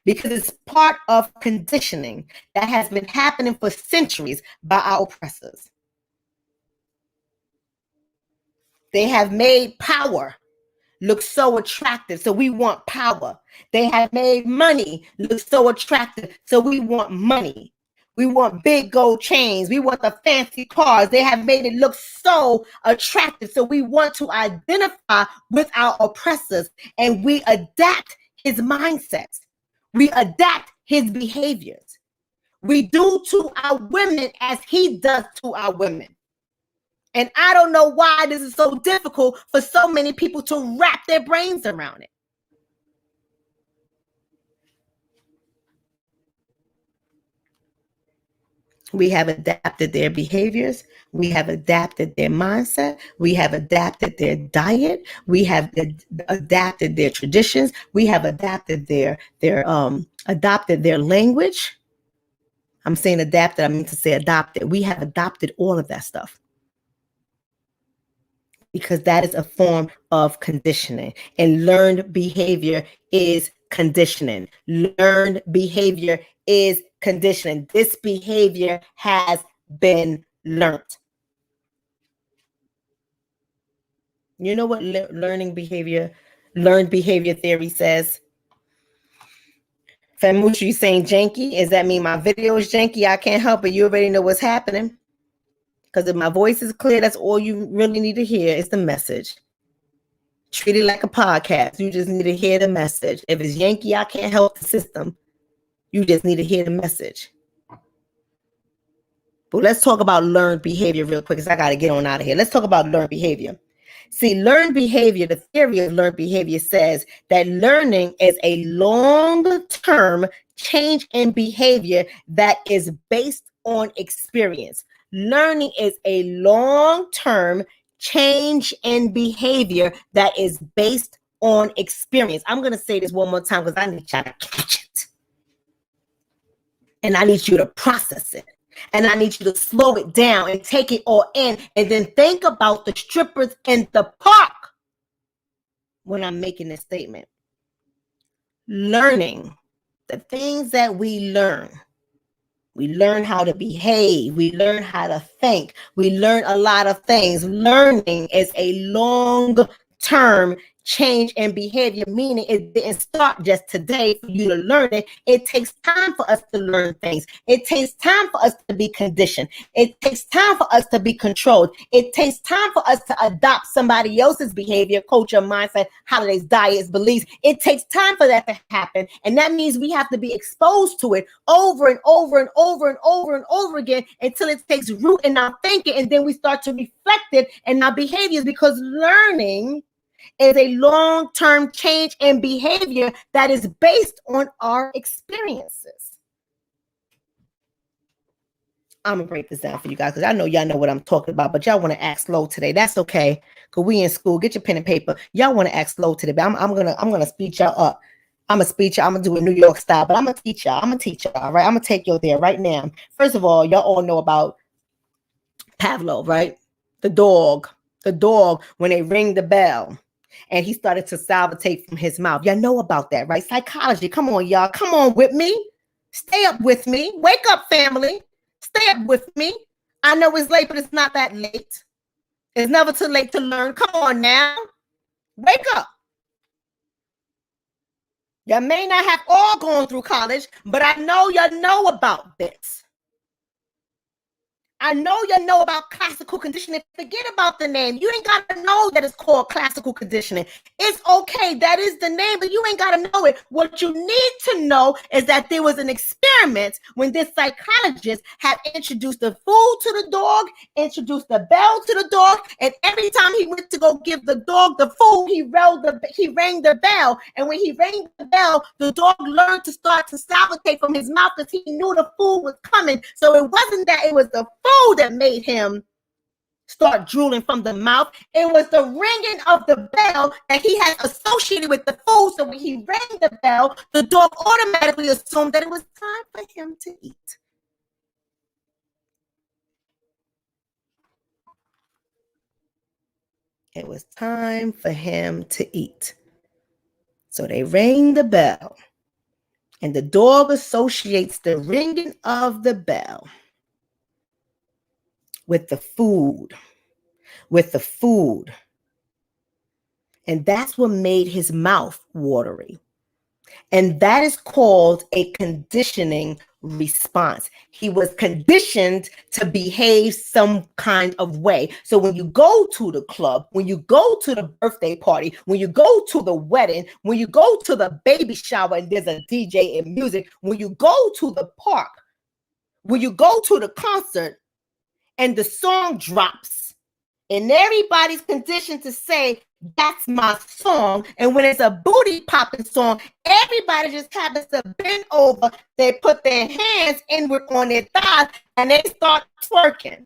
Because it's part of conditioning that has been happening for centuries by our oppressors. They have made power look so attractive, so we want power. They have made money look so attractive, so we want money. We want big gold chains. We want the fancy cars. They have made it look so attractive, so we want to identify with our oppressors, and we adapt his mindsets. We adapt his behaviors. We do to our women as he does to our women. And I don't know why this is so difficult for so many people to wrap their brains around it. We have adapted their behaviors. We have adapted their mindset. We have adapted their diet. We have adapted their traditions. We have adapted their language. I'm saying adapted. I mean to say adopted. We have adopted all of that stuff. Because that is a form of conditioning. And learned behavior is conditioning. Learned behavior is conditioning. This behavior has been learned. You know what learned behavior theory says? Famushu, you saying janky? Does that mean my video is janky? I can't help it. You already know what's happening. Because if my voice is clear, that's all you really need to hear is the message. Treat it like a podcast. You just need to hear the message. If it's Yankee, I can't help the system. You just need to hear the message. But let's talk about learned behavior real quick because I got to get on out of here. Let's talk about learned behavior. See, learned behavior, the theory of learned behavior says that learning is a long-term change in behavior that is based on experience. Learning is a long-term change in behavior that is based on experience. I'm going to say this one more time because I need y'all to catch it. And I need you to process it. And I need you to slow it down and take it all in. And then think about the strippers in the park when I'm making this statement. Learning, the things that we learn how to behave. We learn how to think. We learn a lot of things. Learning is a long-term change in behavior, meaning it didn't start just today for you to learn it. It takes time for us to learn things. It takes time for us to be conditioned. It takes time for us to be controlled. It takes time for us to adopt somebody else's behavior, culture, mindset, holidays, diets, beliefs. It takes time for that to happen. And that means we have to be exposed to it over and over and over and over and over again until it takes root in our thinking. And then we start to reflect it in our behaviors, because learning is a long-term change in behavior that is based on our experiences. I'm gonna break this down for you guys, because I know y'all know what I'm talking about, but y'all want to act slow today. That's okay, because we in school. Get your pen and paper. Y'all want to act slow today, but I'm gonna speed y'all up. I'm gonna speed y'all. I'm gonna do it New York style, but I'm gonna teach y'all. All right, I'm gonna take you there right now. First of all, y'all all know about Pavlov, right? The dog when they ring the bell and he started to salivate from his mouth. Y'all know about that, right? Psychology. Come on, y'all. Come on with me. Stay up with me. Wake up, family. Stay up with me. I know it's late, but it's not that late. It's never too late to learn. Come on now. Wake up. Y'all may not have all gone through college, but I know y'all know about this. I know you know about classical conditioning. Forget about the name. You ain't got to know that it's called classical conditioning. It's okay. That is the name, but you ain't got to know it. What you need to know is that there was an experiment when this psychologist had introduced the food to the dog, introduced the bell to the dog, and every time he went to go give the dog the food, he rang the bell. And when he rang the bell, the dog learned to start to salivate from his mouth because he knew the food was coming. So it wasn't that it was the food that made him start drooling from the mouth. It was the ringing of the bell that he had associated with the food. So when he rang the bell, the dog automatically assumed that it was time for him to eat. It was time for him to eat. So they rang the bell, and the dog associates the ringing of the bell with the food. And that's what made his mouth watery. And that is called a conditioning response. He was conditioned to behave some kind of way. So when you go to the club, when you go to the birthday party, when you go to the wedding, when you go to the baby shower and there's a DJ and music, when you go to the park, when you go to the concert and the song drops, and everybody's conditioned to say, that's my song. And when it's a booty popping song, everybody just happens to bend over. They put their hands inward on their thighs and they start twerking.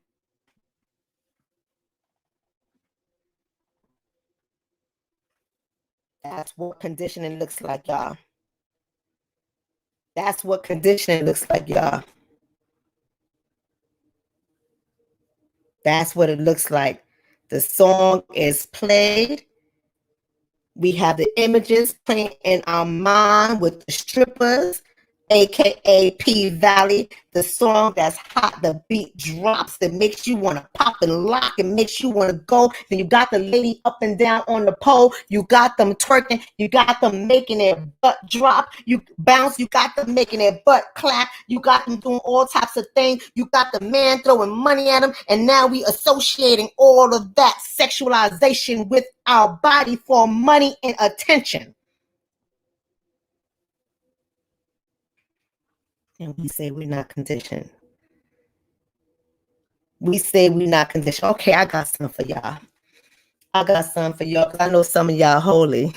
That's what conditioning looks like, y'all. That's what conditioning looks like, y'all. That's what it looks like. The song is played. We have the images playing in our mind with the strippers, aka P Valley, the song that's hot, the beat drops, that makes you want to pop and lock and makes you want to go. Then you got the lady up and down on the pole, you got them twerking, you got them making their butt drop, you bounce, you got them making their butt clap, you got them doing all types of things, you got the man throwing money at them, and now we associating all of that sexualization with our body for money and attention. And we say we're not conditioned. We say we're not conditioned. Okay, I got something for y'all. Because I know some of y'all holy.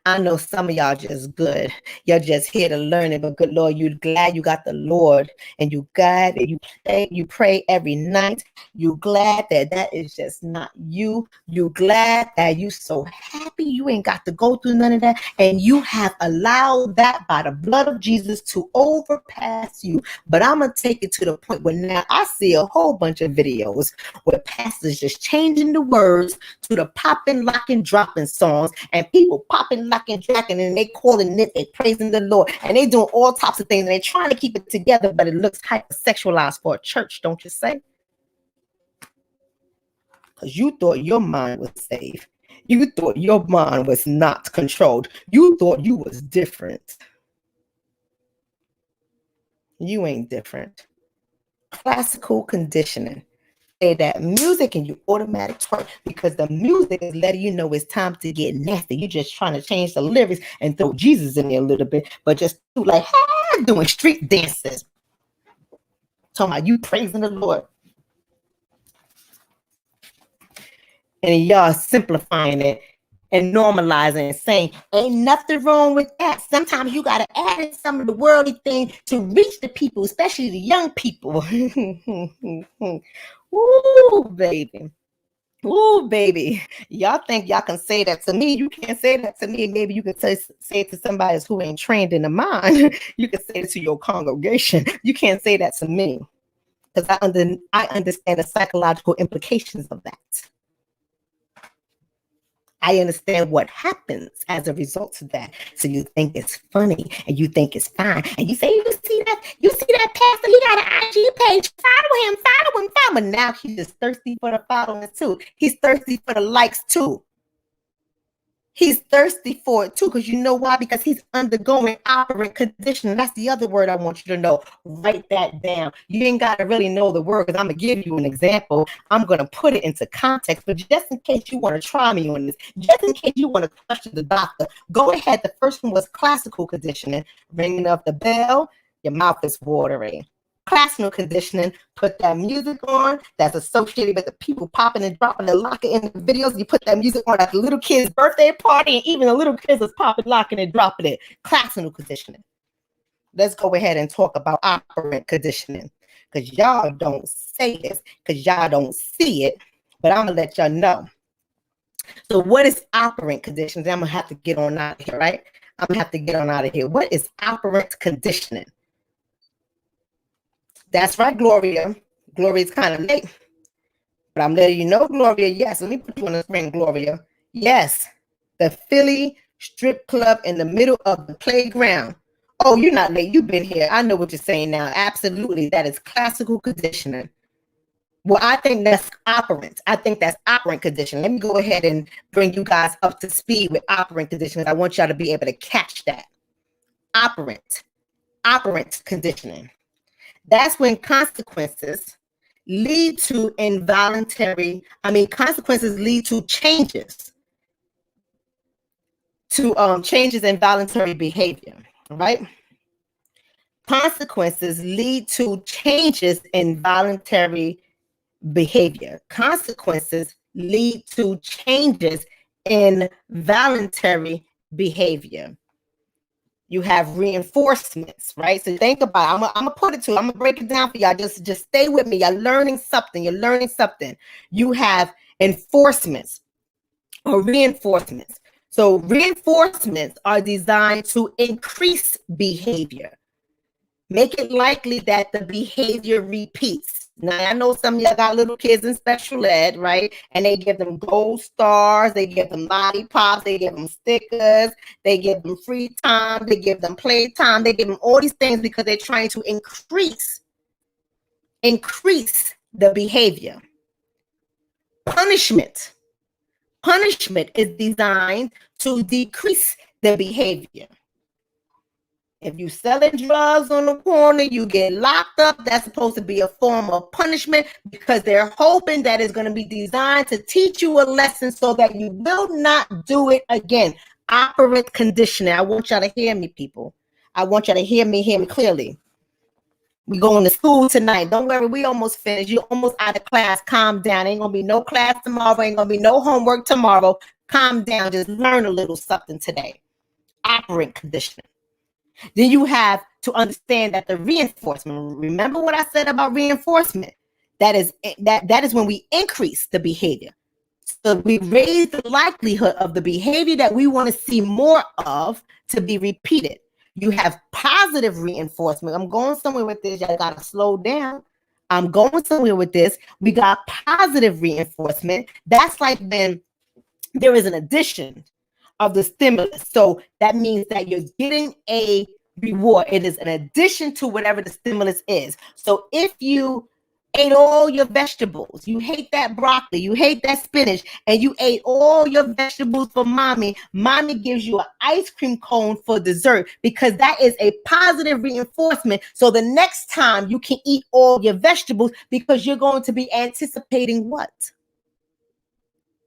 I know some of y'all just good. You're just here to learn it. But good Lord, you're glad you got the Lord. And you glad that you pray every night. You glad that is just not you. You glad that you so happy you ain't got to go through none of that. And you have allowed that by the blood of Jesus to overpass you. But I'm going to take it to the point where now I see a whole bunch of videos where pastors just changing the words to the popping, locking, dropping songs, and people popping, locking, dropping, and they calling it, they praising the Lord, and they doing all types of things, and they trying to keep it together, but it looks hypersexualized for a church, don't you say? Because you thought your mind was safe. You thought your mind was not controlled. You thought you was different. You ain't different. Classical conditioning. Say that music and you automatic twerk because the music is letting you know it's time to get nasty. You're just trying to change the lyrics and throw Jesus in there a little bit, but just like doing street dances. Talking about you praising the Lord. And y'all simplifying it and normalizing and saying, ain't nothing wrong with that. Sometimes you got to add in some of the worldly thing to reach the people, especially the young people. Ooh, baby. Ooh, baby. Y'all think y'all can say that to me. You can't say that to me. Maybe you can say it to somebody who ain't trained in the mind. You can say it to your congregation. You can't say that to me because I understand the psychological implications of that. I understand what happens as a result of that. So you think it's funny and you think it's fine. And you say, you see that pastor, he got an IG page. Follow him. But now he's just thirsty for the followers too. He's thirsty for the likes too. He's thirsty for it too, because you know why? Because he's undergoing operant conditioning. That's the other word I want you to know. Write that down. You ain't got to really know the word, because I'm going to give you an example. I'm going to put it into context, but just in case you want to try me on this, just in case you want to question the doctor, go ahead. The first one was classical conditioning. Ringing up the bell, your mouth is watering. Classical conditioning, put that music on that's associated with the people popping and dropping and locking in the videos. You put that music on at the little kid's birthday party, and even the little kids is popping, locking, and dropping it. Classical conditioning. Let's go ahead and talk about operant conditioning, because y'all don't say this, because y'all don't see it, but I'm going to let y'all know. So what is operant conditioning? I'm going to have to get on out of here, right? I'm going to have to get on out of here. What is operant conditioning? That's right, Gloria. Gloria's kind of late, but I'm letting you know, Gloria. Yes, let me put you on the screen, Gloria. Yes, the Philly strip club in the middle of the playground. Oh, you're not late. You've been here. I know what you're saying now. Absolutely. That is classical conditioning. Well, I think that's operant. I think that's operant conditioning. Let me go ahead and bring you guys up to speed with operant conditioning. I want y'all to be able to catch that. Operant conditioning. That's when consequences lead to consequences lead to changes in voluntary behavior, right? Consequences lead to changes in voluntary behavior. Consequences lead to changes in voluntary behavior. You have reinforcements, right? So think about it. I'm gonna put it to you. I'm gonna break it down for y'all. Just stay with me. You're learning something. You have enforcements or reinforcements. So reinforcements are designed to increase behavior. Make it likely that the behavior repeats. Now, I know some of y'all got little kids in special ed, right? And they give them gold stars, they give them lollipops, they give them stickers, they give them free time, they give them play time, they give them all these things because they're trying to increase the behavior. Punishment is designed to decrease the behavior. If you selling drugs on the corner, you get locked up. That's supposed to be a form of punishment because they're hoping that it's going to be designed to teach you a lesson so that you will not do it again. Operant conditioning. I want y'all to hear me, people. I want y'all to hear me clearly. We going to school tonight. Don't worry, we almost finished. You're almost out of class. Calm down. Ain't going to be no class tomorrow. Ain't going to be no homework tomorrow. Calm down. Just learn a little something today. Operant conditioning. Then you have to understand that the reinforcement, remember what I said about reinforcement? That is when we increase the behavior. So we raise the likelihood of the behavior that we want to see more of to be repeated. You have positive reinforcement. I'm going somewhere with this. Y'all got to slow down. I'm going somewhere with this. We got positive reinforcement. That's like when there is an addition of the stimulus. So that means that you're getting a reward. It is an addition to whatever the stimulus is. So if you ate all your vegetables. You hate that broccoli. You hate that spinach. And you ate all your vegetables for mommy. Mommy gives you an ice cream cone for dessert because that is a positive reinforcement. So the next time you can eat all your vegetables because you're going to be anticipating what?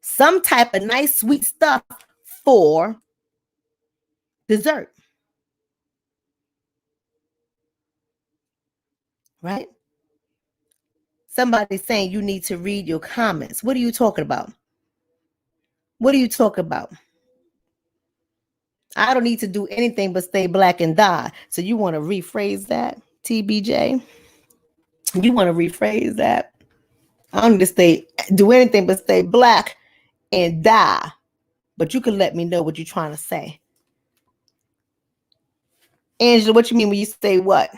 Some type of nice sweet stuff for dessert. Right? Somebody's saying you need to read your comments. What are you talking about? What are you talking about? I don't need to do anything but stay black and die. So you want to rephrase that, TBJ? You want to rephrase that? I don't need to do anything but stay black and die. But you can let me know what you're trying to say. Angela, what you mean when you say what?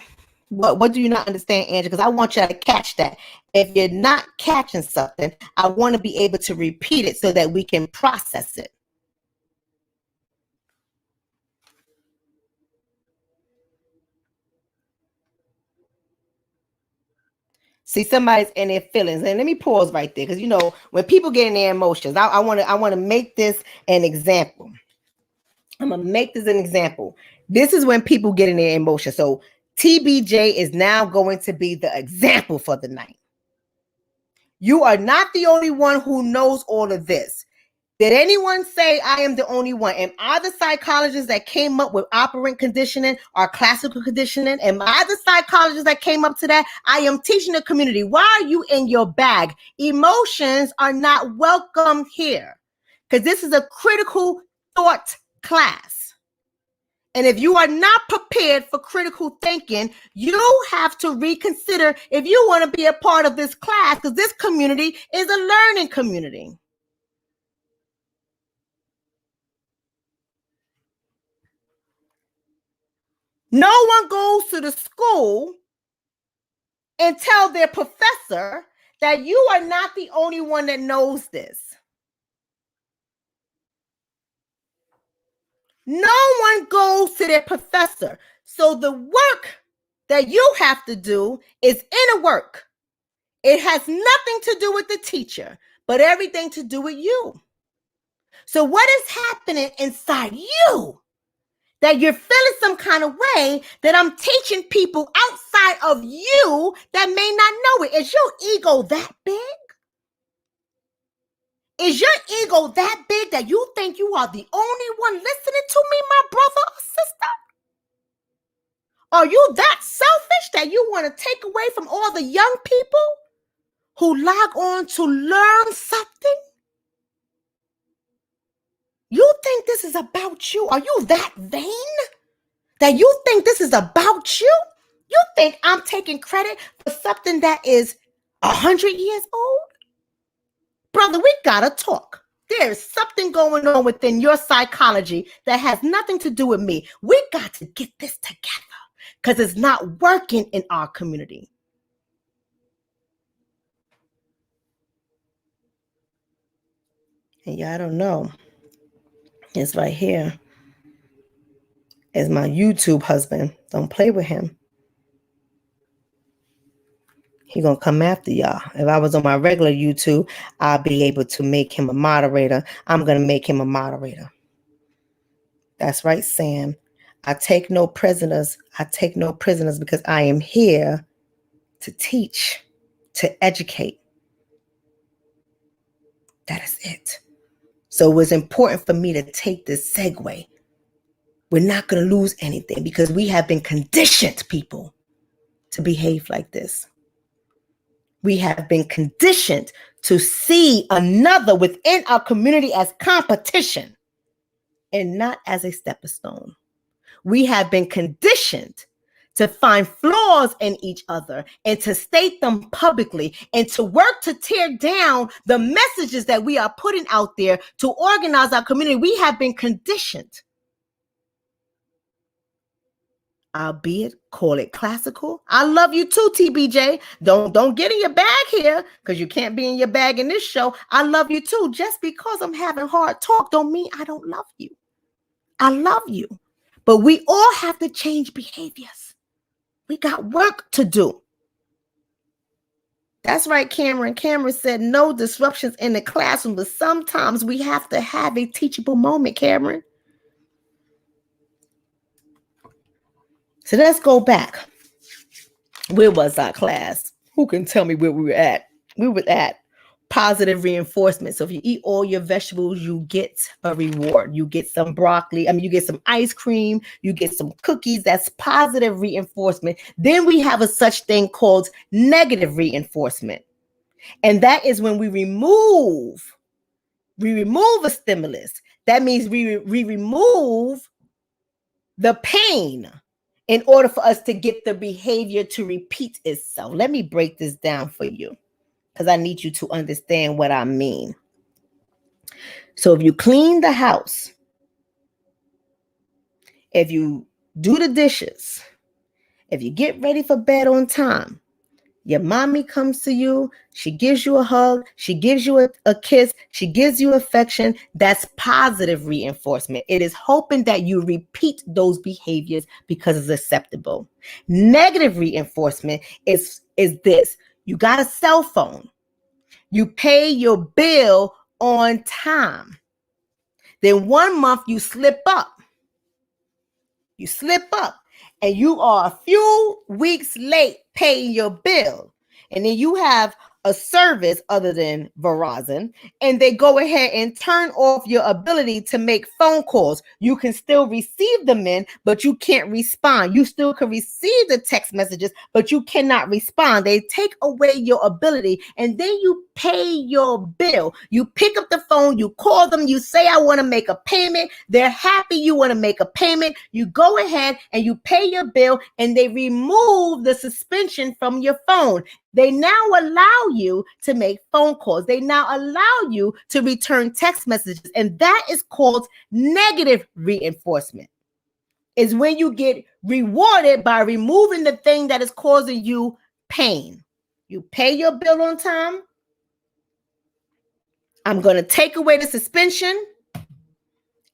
What do you not understand, Angela? Because I want you to catch that. If you're not catching something, I want to be able to repeat it so that we can process it. See, somebody's in their feelings, and let me pause right there because when people get in their emotions, I want to make this an example. I'm gonna make this an example. This is when people get in their emotions. So TBJ is now going to be the example for the night. You are not the only one who knows all of this. Did anyone say I am the only one? Am I the psychologist that came up with operant conditioning or classical conditioning? Am I the psychologist that came up to that? I am teaching the community. Why are you in your bag? Emotions are not welcome here because this is a critical thought class. And if you are not prepared for critical thinking, you have to reconsider if you want to be a part of this class because this community is a learning community. No one goes to the school and tell their professor that you are not the only one that knows this. No one goes to their professor. So the work that you have to do is inner work. It has nothing to do with the teacher, but everything to do with you. So what is happening inside you that you're feeling some kind of way that I'm teaching people outside of you that may not know it? Is your ego that big? Is your ego that big that you think you are the only one listening to me, my brother or sister? Are you that selfish that you want to take away from all the young people who log on to learn something? You think this is about you? Are you that vain that you think this is about you? You think I'm taking credit for something that is 100 years old? Brother, we gotta talk. There's something going on within your psychology that has nothing to do with me. We got to get this together because it's not working in our community. And y'all don't know. It's right here. Is my YouTube husband. Don't play with him. He gonna come after y'all. If I was on my regular YouTube, I'll be able to make him a moderator. I'm gonna make him a moderator. That's right, Sam. I take no prisoners. I take no prisoners because I am here to teach, to educate. That is it. So it was important for me to take this segue. We're not going to lose anything because we have been conditioned, people, to behave like this. We have been conditioned to see another within our community as competition and not as a stepping stone. We have been conditioned to find flaws in each other and to state them publicly and to work to tear down the messages that we are putting out there to organize our community. We have been conditioned. Albeit, call it classical. I love you too, TBJ. Don't get in your bag here because you can't be in your bag in this show. I love you too. Just because I'm having hard talk don't mean I don't love you. I love you. But we all have to change behaviors. We got work to do. That's right, Cameron. Cameron said no disruptions in the classroom, but sometimes we have to have a teachable moment, Cameron. So let's go back. Where was our class? Who can tell me where we were at? We were at positive reinforcement. So if you eat all your vegetables, you get a reward. You get some broccoli. You get some ice cream. You get some cookies. That's positive reinforcement. Then we have a such thing called negative reinforcement. And that is when we remove a stimulus. That means we remove the pain in order for us to get the behavior to repeat itself. Let me break this down for you because I need you to understand what I mean. So if you clean the house, if you do the dishes, if you get ready for bed on time, your mommy comes to you, she gives you a hug, she gives you a kiss, she gives you affection. That's positive reinforcement. It is hoping that you repeat those behaviors because it's acceptable. Negative reinforcement is this. You got a cell phone. You pay your bill on time. Then 1 month you slip up. You slip up and you are a few weeks late paying your bill. And then you have a service other than Verizon, and they go ahead and turn off your ability to make phone calls. You can still receive them in, but you can't respond. You still can receive the text messages, but you cannot respond. They take away your ability, and then you pay your bill. You pick up the phone, you call them, you say, I want to make a payment. They're happy you want to make a payment. You go ahead and you pay your bill, and they remove the suspension from your phone. They now allow you to make phone calls. They now allow you to return text messages. And that is called negative reinforcement. Is when you get rewarded by removing the thing that is causing you pain. You pay your bill on time. I'm going to take away the suspension.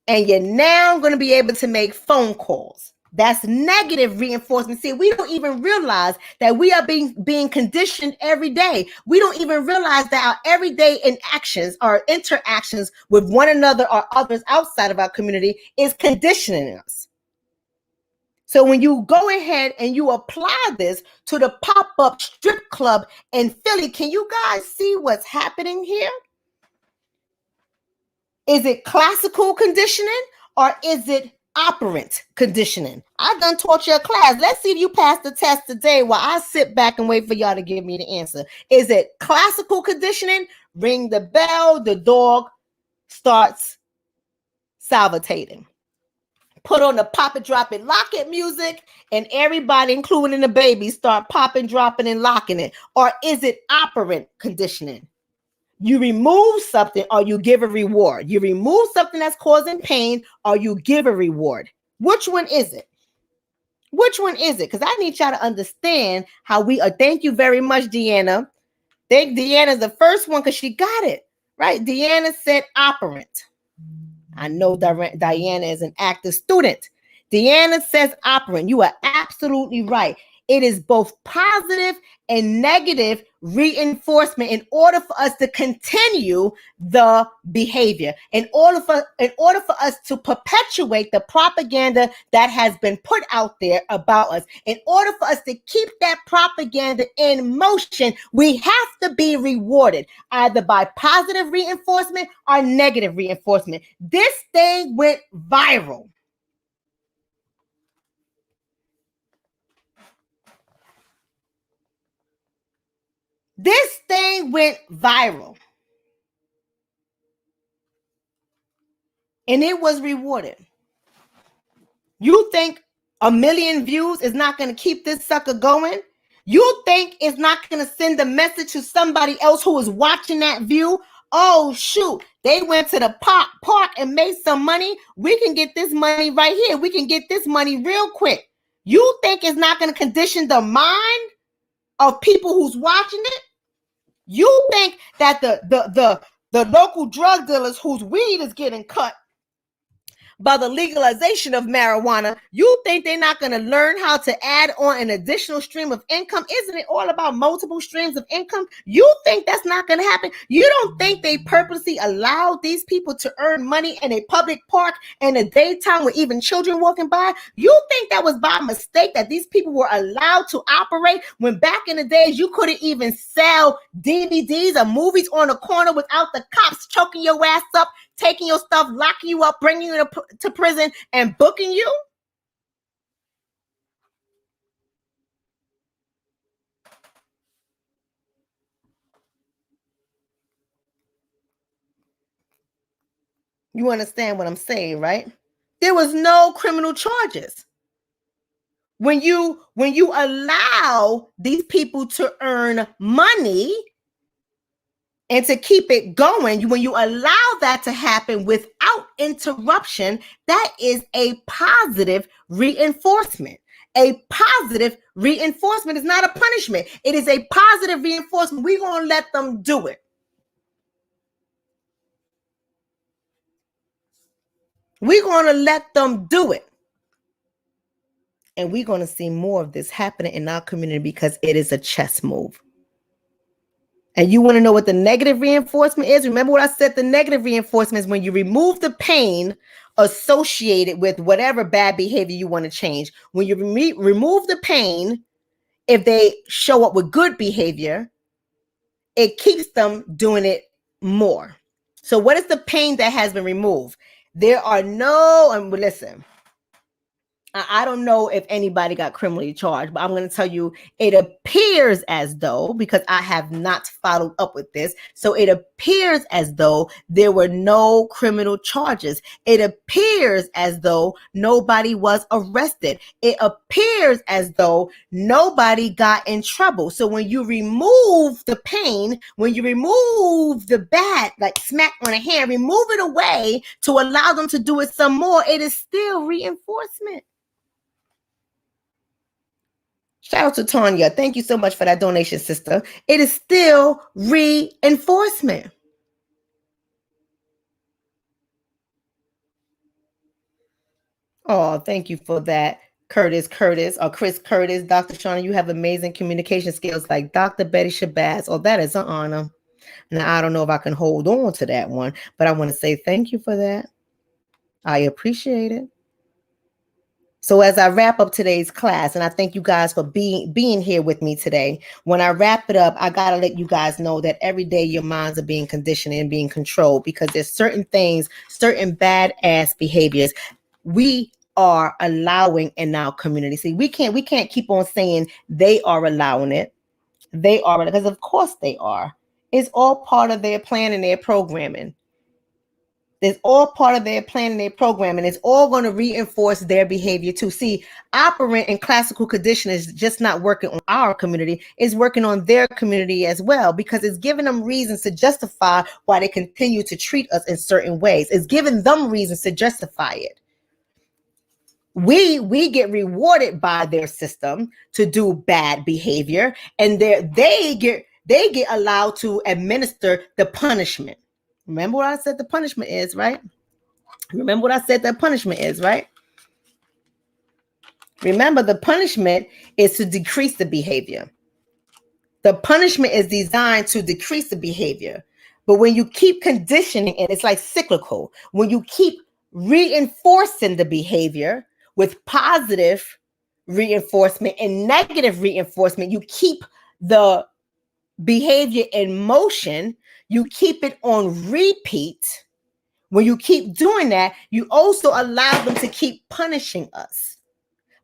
And you're now going to be able to make phone calls. That's negative reinforcement. See, we don't even realize that we are being conditioned every day. We don't even realize that our everyday our interactions with one another or others outside of our community is conditioning us. So when you go ahead and you apply this to the pop-up strip club in Philly, can you guys see what's happening here? Is it classical conditioning or is it operant conditioning? I done taught you a class. Let's see if you pass the test today while I sit back and wait for y'all to give me the answer. Is it classical conditioning? Ring the bell, the dog starts salivating. Put on the pop it, drop it, lock it music, and everybody, including the baby, start popping, dropping, and locking it. Or is it operant conditioning? You remove something or you give a reward. You remove something that's causing pain or you give a reward. Which one is it? Which one is it? Because I need y'all to understand how we are. Thank you very much, Deanna. Deanna's the first one because she got it, right? Deanna said operant. I know Diana is an active student. Deanna says operant. You are absolutely right. It is both positive and negative reinforcement in order for us to continue the behavior, in order for us to perpetuate the propaganda that has been put out there about us. In order for us to keep that propaganda in motion, we have to be rewarded either by positive reinforcement or negative reinforcement. This thing went viral. This thing went viral. And it was rewarded. You think 1 million views is not going to keep this sucker going? You think it's not going to send a message to somebody else who is watching that view? Oh, shoot. They went to the park and made some money. We can get this money right here. We can get this money real quick. You think it's not going to condition the mind of people who's watching it? You think that the local drug dealers whose weed is getting cut by the legalization of marijuana, you think they're not going to learn how to add on an additional stream of income? Isn't it all about multiple streams of income? You think that's not going to happen? You don't think they purposely allowed these people to earn money in a public park in the daytime with even children walking by? You think that was by mistake that these people were allowed to operate when back in the days you couldn't even sell DVDs or movies on a corner without the cops choking your ass up, taking your stuff, locking you up, bringing you to prison, and booking you? You understand what I'm saying, right? There was no criminal charges. When you allow these people to earn money and to keep it going, when you allow that to happen without interruption, that is a positive reinforcement. A positive reinforcement is not a punishment. It is a positive reinforcement. We're going to let them do it. We're going to let them do it. And we're going to see more of this happening in our community because it is a chess move. And you want to know what the negative reinforcement is? Remember what I said? The negative reinforcement is when you remove the pain associated with whatever bad behavior you want to change. When you remove the pain, if they show up with good behavior, it keeps them doing it more. So what is the pain that has been removed? There are no, and listen, I don't know if anybody got criminally charged, but I'm going to tell you, it appears as though, because I have not followed up with this, so it appears as though there were no criminal charges. It appears as though nobody was arrested. It appears as though nobody got in trouble. So when you remove the pain, when you remove the bad, like smack on a hand, remove it away to allow them to do it some more, it is still reinforcement. Shout out to Tanya. Thank you so much for that donation, sister. It is still reinforcement. Oh, thank you for that, Chris Curtis. Dr. Shonna, you have amazing communication skills like Dr. Betty Shabazz. Oh, that is an honor. Now, I don't know if I can hold on to that one, but I want to say thank you for that. I appreciate it. So as I wrap up today's class, and I thank you guys for being here with me today, when I wrap it up, I got to let you guys know that every day your minds are being conditioned and being controlled because there's certain things, certain badass behaviors we are allowing in our community. See, we can't keep on saying they are allowing it. They are, because of course they are. It's all part of their plan and their programming. It's all part of their plan and their program, and it's all going to reinforce their behavior too. See, operant and classical conditioning is just not working on our community, it's working on their community as well, because it's giving them reasons to justify why they continue to treat us in certain ways. It's giving them reasons to justify it. We get rewarded by their system to do bad behavior, and they get allowed to administer the punishment. Remember what I said the punishment is, right? Remember what I said that punishment is, right? Remember, the punishment is to decrease the behavior. The punishment is designed to decrease the behavior. But when you keep conditioning it, it's like cyclical. When you keep reinforcing the behavior with positive reinforcement and negative reinforcement, you keep the behavior in motion, you keep it on repeat. When you keep doing that, you also allow them to keep punishing us.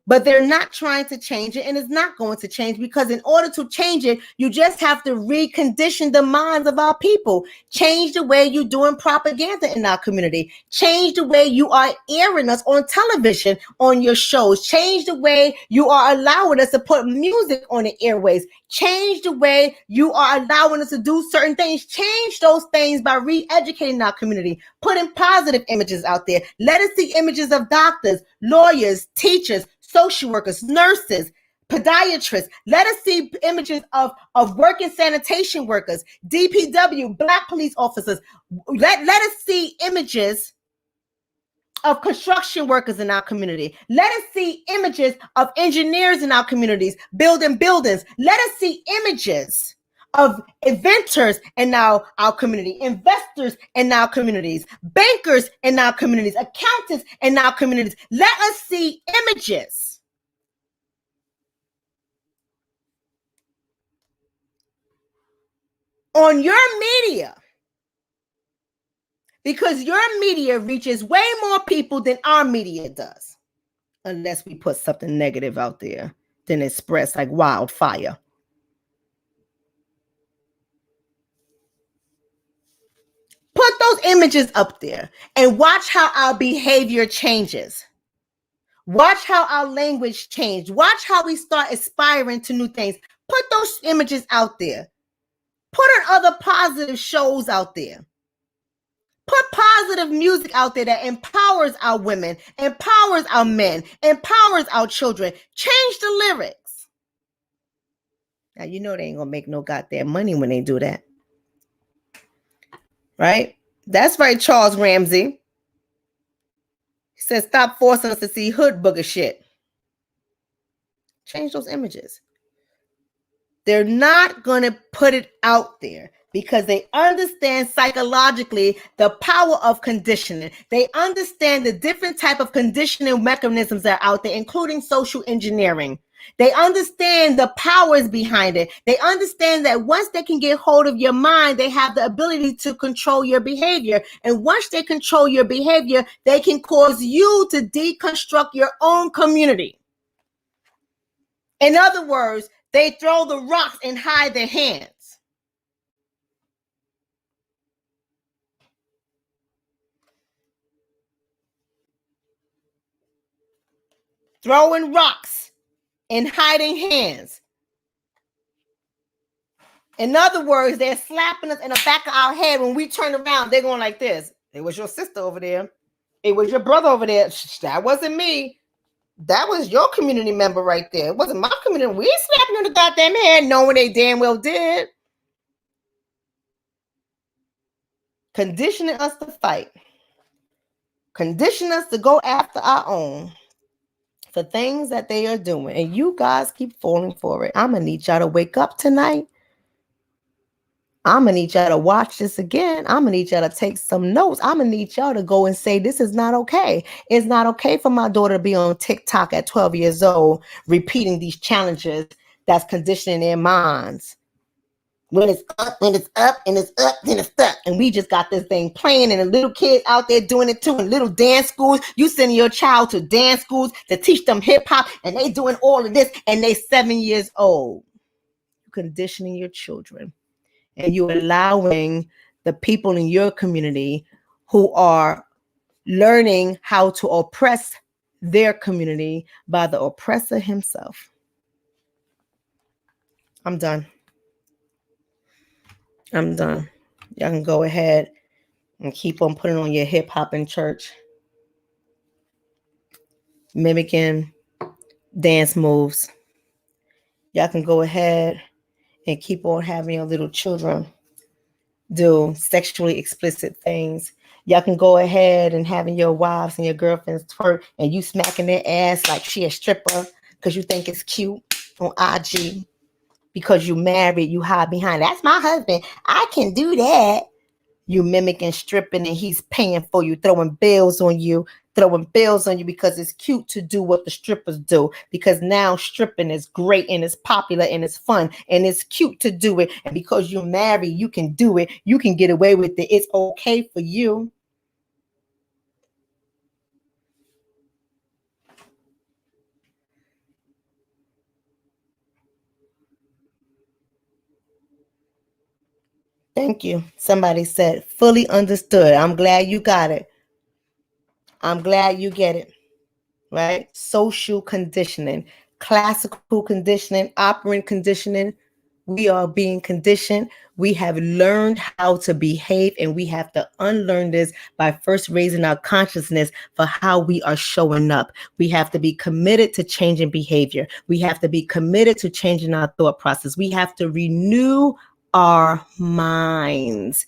But they're not trying to change it, and it's not going to change, because in order to change it, you just have to recondition the minds of our people. Change the way you're doing propaganda in our community. Change the way you are airing us on television, on your shows. Change the way you are allowing us to put music on the airways. Change the way you are allowing us to do certain things. Change those things by re-educating our community, putting positive images out there. Let us see images of doctors, lawyers, teachers, social workers, nurses, podiatrists. Let us see images of working sanitation workers, DPW, Black police officers. Let us see images of construction workers in our community. Let us see images of engineers in our communities building buildings. Let us see images of inventors in our community, investors in our communities, bankers in our communities, accountants in our communities. Let us see images. On your media, because your media reaches way more people than our media does, unless we put something negative out there, then it spreads like wildfire. Put those images up there and watch how our behavior changes. Watch how our language change. Watch how we start aspiring to new things. Put those images out there. Put other positive shows out there. Put positive music out there that empowers our women, empowers our men, empowers our children. Change the lyrics. Now, you know they ain't gonna make no goddamn money when they do that. Right? That's right, Charles Ramsey. He says, stop forcing us to see hood booger shit. Change those images. They're not going to put it out there because they understand psychologically the power of conditioning. They understand the different type of conditioning mechanisms that are out there, including social engineering. They understand the powers behind it. They understand that once they can get hold of your mind, they have the ability to control your behavior. And once they control your behavior, they can cause you to deconstruct your own community. In other words, they throw the rocks and hide their hands. Throwing rocks and hiding hands. In other words, they're slapping us in the back of our head when we turn around. They're going like this. It was your sister over there. It was your brother over there. That wasn't me. That was your community member right there. It wasn't my community. We ain't slapping on the goddamn head knowing they damn well did. Conditioning us to fight. Conditioning us to go after our own for things that they are doing. And you guys keep falling for it. I'm going to need y'all to wake up tonight. I'm going to need y'all to watch this again. I'm going to need y'all to take some notes. I'm going to need y'all to go and say, this is not okay. It's not okay for my daughter to be on TikTok at 12 years old, repeating these challenges that's conditioning their minds. When it's up, and it's up, and it's up, then it's stuck. And we just got this thing playing, and the little kids out there doing it too, in little dance schools. You sending your child to dance schools to teach them hip hop, and they doing all of this, and they 7 years old. You're conditioning your children. And you're allowing the people in your community who are learning how to oppress their community by the oppressor himself. I'm done. I'm done. Y'all can go ahead and keep on putting on your hip hop in church, mimicking dance moves. Y'all can go ahead and keep on having your little children do sexually explicit things. Y'all can go ahead and having your wives and your girlfriends twerk and you smacking their ass like she a stripper because you think it's cute on IG. Because you married, you hide behind, that's my husband, I can do that. You mimicking stripping and he's paying for you, throwing bills on you because it's cute to do what the strippers do, because now stripping is great and it's popular and it's fun and it's cute to do it. And because you're married, you can do it. You can get away with it. It's okay for you. Thank you. Somebody said, fully understood. I'm glad you got it. I'm glad you get it. Right? Social conditioning, classical conditioning, operant conditioning. We are being conditioned. We have learned how to behave, and we have to unlearn this by first raising our consciousness for how we are showing up. We have to be committed to changing behavior. We have to be committed to changing our thought process. We have to renew our minds.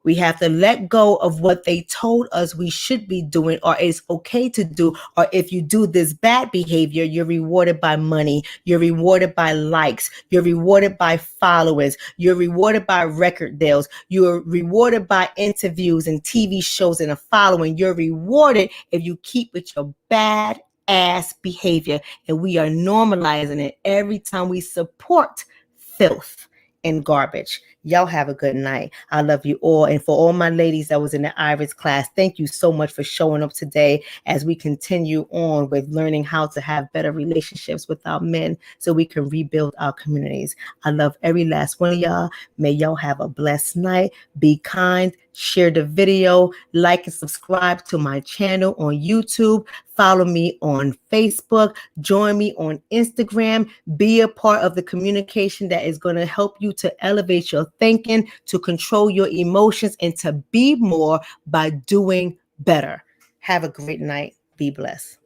We have to let go of what they told us we should be doing or it's okay to do. Or if you do this bad behavior, you're rewarded by money. You're rewarded by likes. You're rewarded by followers. You're rewarded by record deals. You're rewarded by interviews and TV shows and a following. You're rewarded if you keep with your bad ass behavior. And we are normalizing it every time we support filth and garbage. Y'all have a good night. I love you all. And for all my ladies that was in the Iris class, thank you so much for showing up today as we continue on with learning how to have better relationships with our men so we can rebuild our communities. I love every last one of y'all. May y'all have a blessed night. Be kind. Share the video. Like and subscribe to my channel on YouTube. Follow me on Facebook. Join me on Instagram. Be a part of the communication that is going to help you to elevate your thinking, to control your emotions, and to be more by doing better. Have a great night. Be blessed.